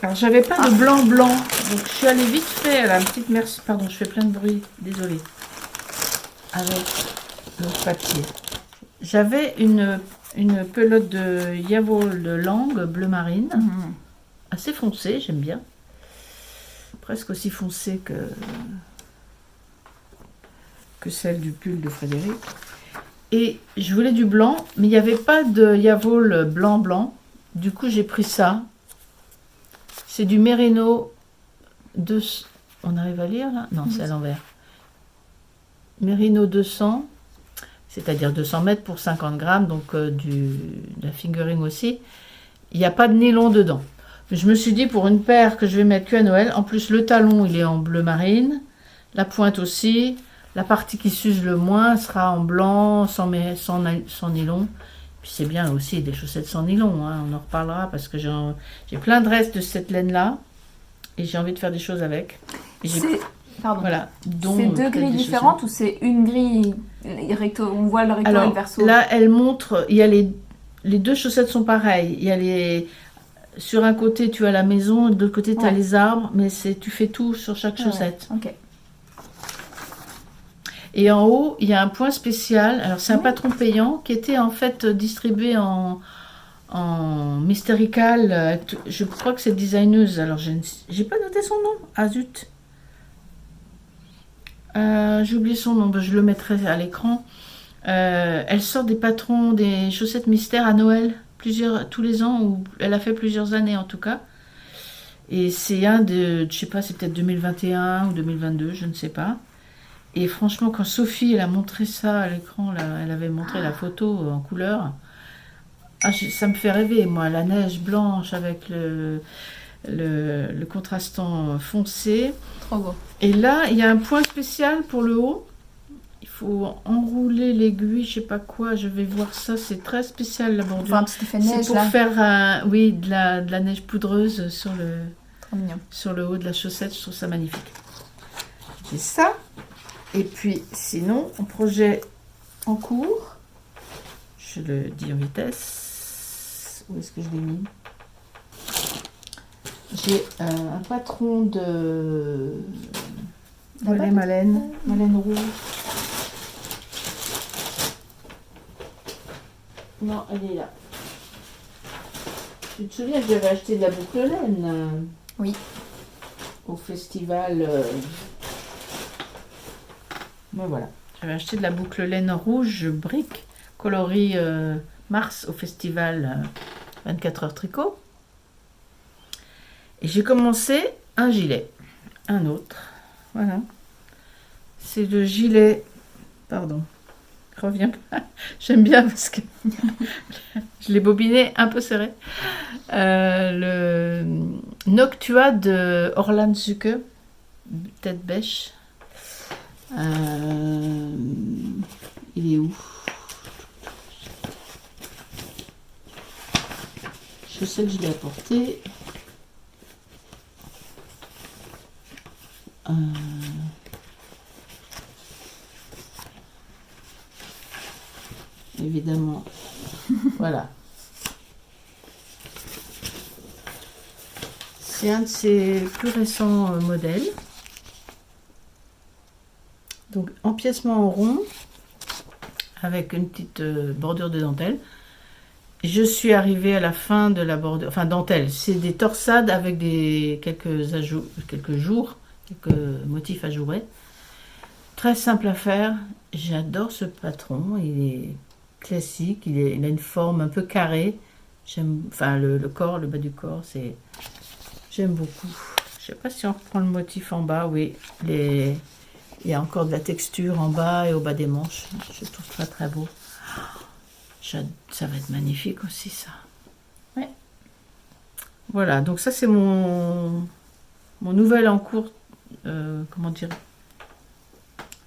Alors, j'avais pas de blanc. Donc, je suis allée vite fait à la petite merci. Pardon, je fais plein de bruit. Désolée. Avec le papier. J'avais une pelote de Yavol de langue bleu marine. Assez foncée, j'aime bien. Presque aussi foncée que celle du pull de Frédéric. Et je voulais du blanc, mais il n'y avait pas de Yavol blanc. Du coup, j'ai pris ça. C'est du Merino 200. On arrive à lire là? Non, c'est à l'envers. Merino 200, c'est-à-dire 200 mètres pour 50 grammes, donc de la fingering aussi. Il n'y a pas de nylon dedans. Je me suis dit, pour une paire que je vais mettre qu'à Noël, en plus le talon il est en bleu marine, la pointe aussi, la partie qui s'use le moins sera en blanc, sans nylon. Puis c'est bien aussi des chaussettes sans nylon, hein, on en reparlera parce que j'ai plein de restes de cette laine-là et j'ai envie de faire des choses avec. Voilà, c'est 2 grilles différentes ou c'est une grille recto, on voit le recto et le verso? Là, elle montre, il y a les 2 chaussettes sont pareilles, il y a sur un côté, tu as la maison, et de l'autre côté, tu as les arbres, mais tu fais tout sur chaque chaussette. Ok. Et en haut, il y a un point spécial. Alors, c'est un patron payant qui était en fait distribué en en Mystérical. Je crois que c'est designeuse. Alors, j'ai pas noté son nom. Ah zut. J'ai oublié son nom. Je le mettrai à l'écran. Elle sort des patrons des chaussettes mystères à Noël. Tous les ans. Ou elle a fait plusieurs années en tout cas. Et c'est je sais pas, c'est peut-être 2021 ou 2022, je ne sais pas. Et franchement, quand Sophie, elle a montré ça à l'écran, là, elle avait montré la photo en couleur. Ça me fait rêver, moi, la neige blanche avec le contrastant foncé. Trop beau. Et là, il y a un point spécial pour le haut. Il faut enrouler l'aiguille, je sais pas quoi, je vais voir ça, c'est très spécial la bordure. Enfin, un petit effet de C'est neige pour là. faire oui, de la neige poudreuse Trop mignon. sur le haut de la chaussette, je trouve ça magnifique. J'ai ça. Et puis, sinon, un projet en cours, je le dis en vitesse. Où est-ce que je l'ai mis? J'ai un patron de Malène rouge. Non, elle est là. Tu te souviens que j'avais acheté de la boucle laine Oui. Au festival. Mais voilà. J'avais acheté de la boucle laine rouge brique, coloris mars au festival 24 heures tricot. Et j'ai commencé un gilet. Un autre. Voilà. C'est le gilet. Pardon. Reviens pas. J'aime bien parce que je l'ai bobiné un peu serré. Le Noctua de Orlan Zucke, tête bêche. Il est où? Je sais que je l'ai apporté. Évidemment. Voilà. C'est un de ses plus récents modèles. Donc, empiècement en rond, avec une petite bordure de dentelle. Je suis arrivée à la fin de la bordure, enfin dentelle. C'est des torsades avec quelques ajouts, quelques motifs ajourés. Très simple à faire. J'adore ce patron. Il est classique. Il a une forme un peu carrée. Enfin, le corps, le bas du corps, j'aime beaucoup. Je sais pas si on reprend le motif en bas. Oui, il y a encore de la texture en bas et au bas des manches. Je trouve très très beau. Ça va être magnifique aussi, ça. Ouais. Voilà, donc ça c'est mon nouvel en cours, comment dire,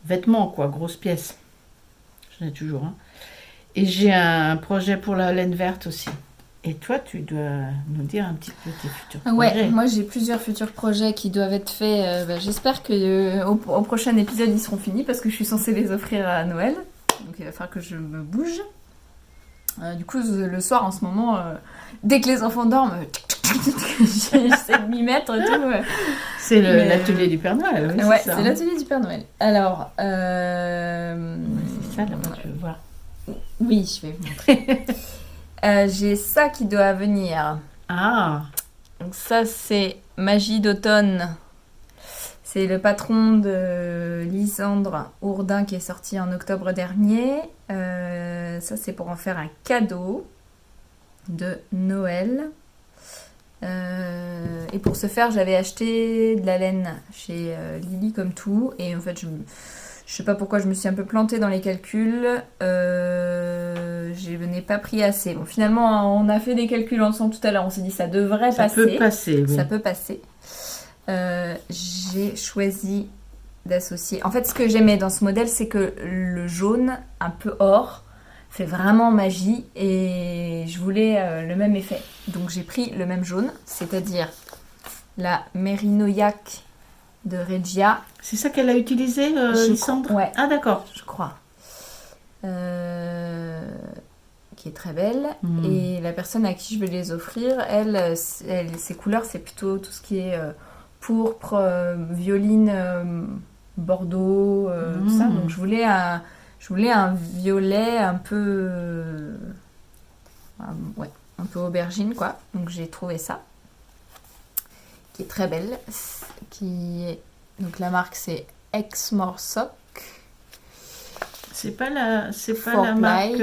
vêtements quoi, grosse pièce. J'en ai toujours un. Et j'ai un projet pour la laine verte aussi. Et toi, tu dois nous dire un petit peu tes futurs projets. Ouais, moi j'ai plusieurs futurs projets qui doivent être faits. J'espère que au prochain épisode ils seront finis parce que je suis censée les offrir à Noël. Donc il va falloir que je me bouge. Du coup, le soir en ce moment, dès que les enfants dorment, j'essaie de m'y mettre et tout. C'est l'atelier du Père Noël, oui, ouais, c'est c'est l'atelier du Père Noël. Alors, c'est ça, là-bas, tu veux voir. Oui, je vais vous montrer. J'ai ça qui doit venir. Ah. Donc ça, c'est Magie d'automne. C'est le patron de Lysandre Ourdin qui est sorti en octobre dernier. Ça, c'est pour en faire un cadeau de Noël. Et pour ce faire, j'avais acheté de la laine chez Lily comme tout. Et en fait, je sais pas pourquoi je me suis un peu plantée dans les calculs. Je n'ai pas pris assez. Bon, finalement, on a fait des calculs ensemble tout à l'heure. On s'est dit ça devrait passer. Ça peut passer, oui. Ça peut passer. J'ai choisi d'associer. En fait, ce que j'aimais dans ce modèle, c'est que le jaune, un peu or, fait vraiment magie et je voulais le même effet. Donc j'ai pris le même jaune, c'est-à-dire la Mérinoïaque de Regia. C'est ça qu'elle a utilisé, Lysandre ? Ouais. Ah d'accord. Je crois. Qui est très belle. Et la personne à qui je vais les offrir, elle ses couleurs, c'est plutôt tout ce qui est pourpre, violine, bordeaux, tout ça. Donc je voulais un violet un peu... ouais, un peu aubergine, quoi. Donc j'ai trouvé ça, qui est très belle. Donc la marque, c'est Exmoor Sock. C'est pas la Four marque. ply.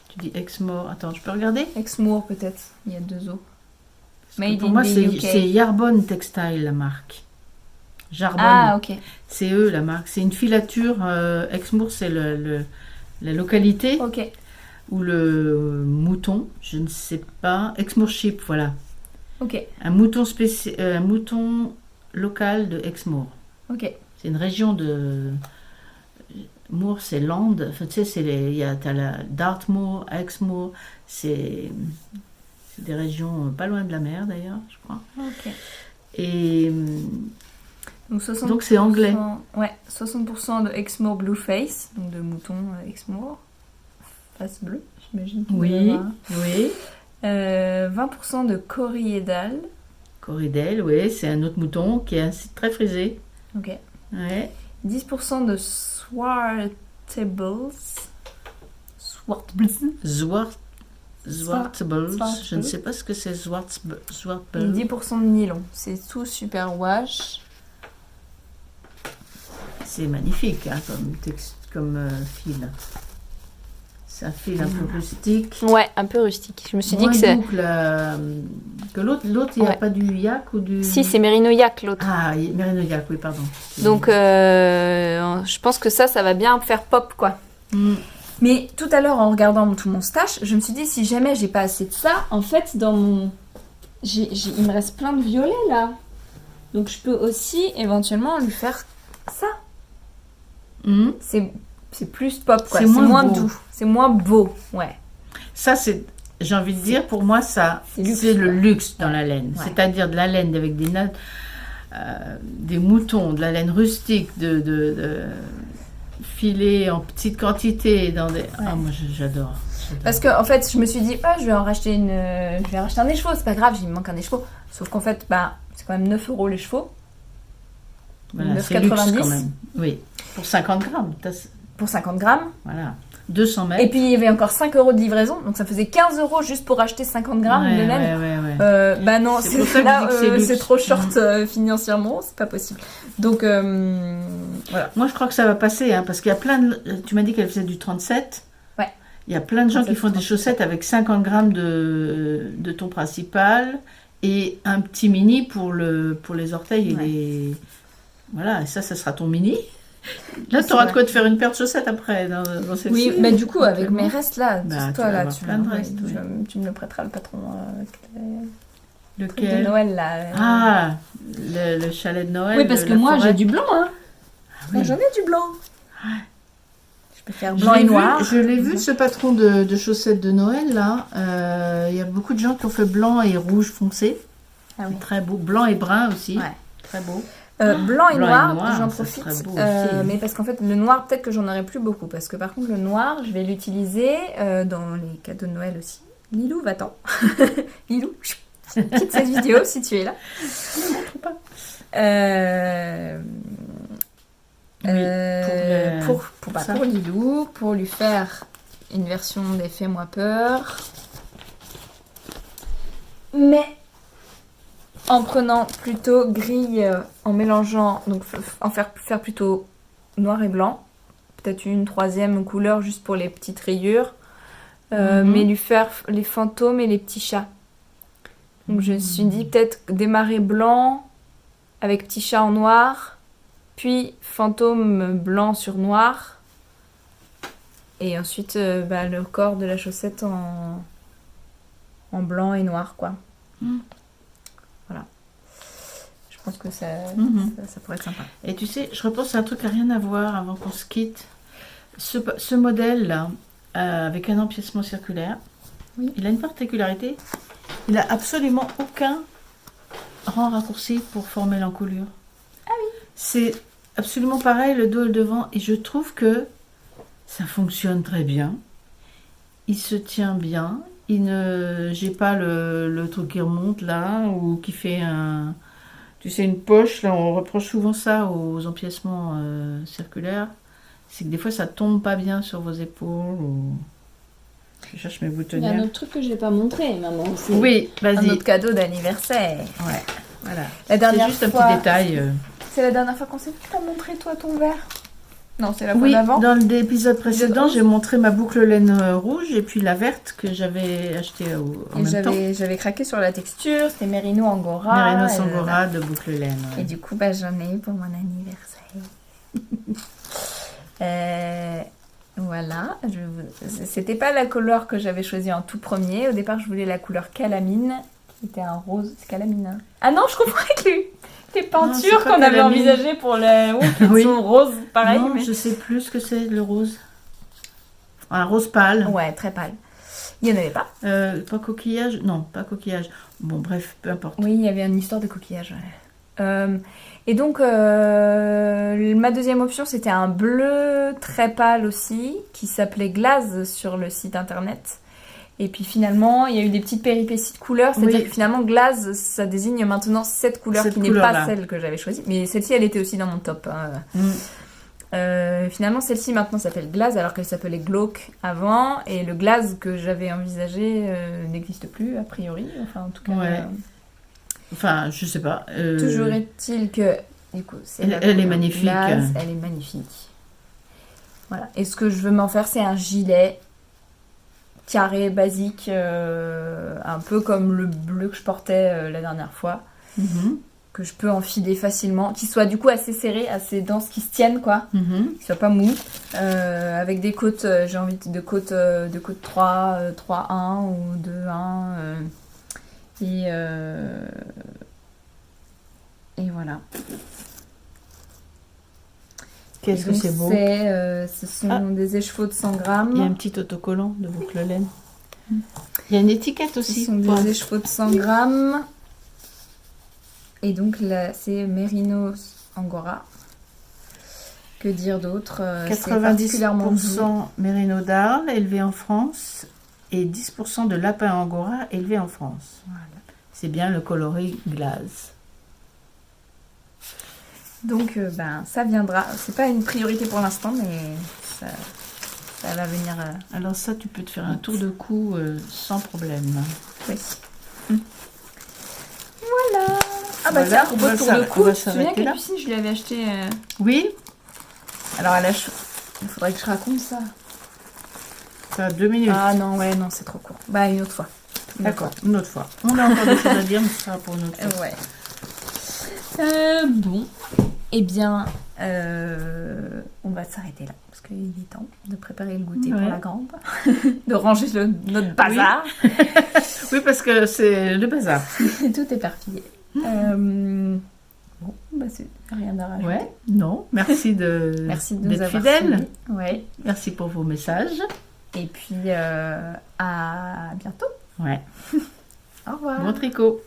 Tu dis Exmoor. Attends, je peux regarder? Exmoor, peut-être. Il y a 2 os. Parce que Made pour in moi, the c'est UK. Yarbonne Textile, la marque. Jarbonne. Ah, ok. C'est eux, la marque. C'est une filature. Exmoor, c'est la localité Ok. ou le mouton. Je ne sais pas. Exmoor Sheep, voilà. Ok. Un mouton local de Exmoor. Ok. C'est une région de. Moor, c'est Land. Enfin, tu sais, t'as la Dartmoor, Exmoor. C'est des régions pas loin de la mer, d'ailleurs, je crois. Ok. Et Donc, 60%, donc, c'est anglais. Ouais, 60% de Exmoor Blueface, donc de mouton Exmoor. Face bleue, j'imagine. qu'il doit y Oui, avoir. oui. 20% de Corriedale. Corridel, oui, c'est un autre mouton qui est ainsi très frisé. Ok. Ouais. 10% de Swartables. Zwartables. Zwartables. Je ne sais pas ce que c'est Et Zwartables. 10% de nylon. C'est tout super wash. C'est magnifique hein, comme fil. C'est un fil un peu rustique. Ouais, un peu rustique. Je me suis dit Moins que c'est... doux que l'autre. L'autre, il n'y a Ouais. pas du yak ou du... Si, c'est Merino Yak l'autre. Ah, Merino yak, oui, pardon. Donc, je pense que ça va bien faire pop, quoi. Mm. Mais tout à l'heure, en regardant tout mon stash, je me suis dit, si jamais j'ai pas assez de ça, en fait, dans mon... il me reste plein de violets, là. Donc, je peux aussi, éventuellement, lui faire ça. Mm. C'est plus pop, quoi. C'est C'est moins moins beau. doux. C'est moins beau, ouais. Ça, c'est... J'ai envie de dire, pour moi, ça, C'est luxe, c'est le quoi. luxe dans la laine. Ouais. C'est-à-dire de la laine avec des moutons, de la laine rustique, de filée en petite quantité. Ah, moi, j'adore. Parce que, en fait, je me suis dit, je vais racheter un écheveau, c'est pas grave, il me manque un écheveau. Sauf qu'en fait, c'est quand même 9 € les chevaux. Voilà, c'est luxe 9,90. quand même. Oui, pour 50 grammes. Pour 50 grammes. Voilà, 200 mètres. Et puis, il y avait encore 5 € de livraison. Donc, ça faisait 15 € juste pour acheter 50 grammes de laine. Ouais. Non, C'est pour ça que je dis que c'est luxe. c'est trop short financièrement, c'est pas possible. Donc, voilà. Moi, je crois que ça va passer, hein, parce qu'il y a plein de... Tu m'as dit qu'elle faisait du 37. Ouais. Il y a plein de gens 37, qui font des 37. chaussettes avec 50 grammes de ton principal et un petit mini pour les orteils et Ouais. les... Voilà, et ça sera ton mini. Là, C'est tu auras vrai. de quoi te faire une paire de chaussettes après dans celle-ci. Oui, mais du coup, avec mes Complètement. restes là, Bah, toi tu vas là, avoir plein de restes, oui. tu me le prêteras le patron de Lequel? Noël là. Ah, le chalet de Noël. Oui, parce de que la moi forêt. j'ai du blanc, hein. Ah oui. Moi, j'en ai du blanc. Je peux faire Je blanc l'ai et vu- noir. Je l'ai vu, ce patron de chaussettes de Noël, là. Il y a beaucoup de gens qui ont fait blanc et rouge foncé. Ah oui. Très beau. Blanc et brun aussi. Ouais. Très beau. Blanc et noir, j'en ça profite. serait beau aussi. Mais parce qu'en fait, le noir, peut-être que j'en aurai plus beaucoup. Parce que par contre, le noir, je vais l'utiliser dans les cadeaux de Noël aussi. Lilou, va-t'en. Lilou, quitte cette vidéo si tu es là. Pour Lilou, pour lui faire une version des Fais-moi peur. Mais en prenant plutôt gris, en mélangeant, donc faire plutôt noir et blanc. Peut-être une troisième couleur juste pour les petites rayures. Mais lui faire les fantômes et les petits chats. Donc je me suis dit peut-être démarrer blanc avec petit chat en noir, puis fantôme blanc sur noir, et ensuite le corps de la chaussette en blanc et noir, quoi. Voilà. Je pense que ça pourrait être sympa. Et tu sais, je repense à un truc à rien à voir avant qu'on se quitte. Ce modèle-là, avec un empiècement circulaire, Oui. il a une particularité. Il n'a absolument aucun rang raccourci pour former l'encolure. Ah oui. C'est absolument pareil, le dos et le devant. Et je trouve que ça fonctionne très bien. Il se tient bien. J'ai pas le truc qui remonte là, ou qui fait une poche. Là, on reproche souvent ça aux empiècements circulaires. C'est que des fois, ça tombe pas bien sur vos épaules. Je cherche mes Il y a un boutonnières. autre truc que je n'ai pas montré, maman aussi. Oui, Un vas-y. autre cadeau d'anniversaire. Ouais, voilà. La C'est dernière juste un fois. petit détail. C'est la dernière fois qu'on s'est vu que t'as montré toi ton verre. Non, c'est la fois Oui, d'avant. dans l'épisode précédent, rose. j'ai montré ma boucle laine rouge et puis la verte que j'avais achetée en Et même temps. j'avais craqué sur la texture. C'était Merino Angora. Merino et Sangora de boucle laine. Et du coup, bah, j'en ai eu pour mon anniversaire. Voilà. C'était pas la couleur que j'avais choisie en tout premier. Au départ, je voulais la couleur calamine, qui était un rose. C'est calamine, hein. Ah non, je comprends avec les peintures c'est pas qu'on avait calamine. envisagées pour les qui Oui. sont roses, pareil. Non, mais... je sais plus ce que c'est le rose. Un rose pâle. Ouais, très pâle. Il y en avait pas. Pas coquillage. Non, pas coquillage. Bon, bref, peu importe. Oui, il y avait une histoire de coquillage. Ouais. Et donc, ma deuxième option, c'était un bleu très pâle aussi, qui s'appelait Glaze sur le site internet. Et puis finalement, il y a eu des petites péripéties de couleurs, c'est-à-dire Oui. que finalement, Glaze, ça désigne maintenant cette couleur Cette qui n'est couleur-là. pas celle que j'avais choisie. Mais celle-ci, elle était aussi dans mon top. Hein. Finalement, celle-ci maintenant s'appelle Glaze, alors qu'elle s'appelait Glauque avant. Et le Glaze que j'avais envisagé n'existe plus, a priori. Enfin, en tout cas... Ouais. Enfin, je sais pas. Toujours est-il que, du coup, c'est Elle- la elle est couleur magnifique. Glaze, elle est magnifique. Voilà. Et ce que je veux m'en faire, c'est un gilet carré, basique, un peu comme le bleu que je portais la dernière fois, Mhm, que je peux enfiler facilement, qui soit du coup assez serré, assez dense, qui se tienne, quoi, mhm. qui soit pas mou, avec des côtes, j'ai envie de côtes 3, 3-1 ou 2-1, et voilà. Qu'est-ce que Donc, c'est beau. ce sont Ah. des écheveaux de 100 Il y a grammes. un petit autocollant de boucle laine. Il y a une étiquette Ce aussi. sont pour- des écheveaux de 100 grammes. Et donc là, c'est Merino Angora. Que dire d'autre C'est particulièrement doux. 90% Mérino d'Arles élevé en France et 10% de lapin Angora élevé en France. Voilà. C'est bien le coloris glace. Donc, ça viendra. C'est pas une priorité pour l'instant, mais ça va venir. Alors ça, tu peux te faire un tour de cou sans problème. Oui. Voilà. Ah bah Voilà, tiens, à on propos va de tour s'arr- de on cou, va tu te souviens s'arrêter là. Capucine, je lui avais acheté... Oui, Alors, il faudrait que je raconte ça. ça a 2 minutes. Ah non, ouais, non, c'est trop court. Bah, une autre fois. D'accord, une autre fois. On a encore des choses à dire, mais ce sera pour une autre fois. Ouais. Bon. Eh bien, on va s'arrêter là. Parce qu'il est temps de préparer le goûter pour Ouais. la grande. De ranger notre bazar. Oui, parce que c'est le bazar. Tout éparpillé. Bon, bah, c'est rien à rajouter. Ouais, non, merci Merci de nous d'être avoir fidèle. suivis. Ouais. Merci pour vos messages. Et puis, à bientôt. Ouais, Au revoir. bon tricot.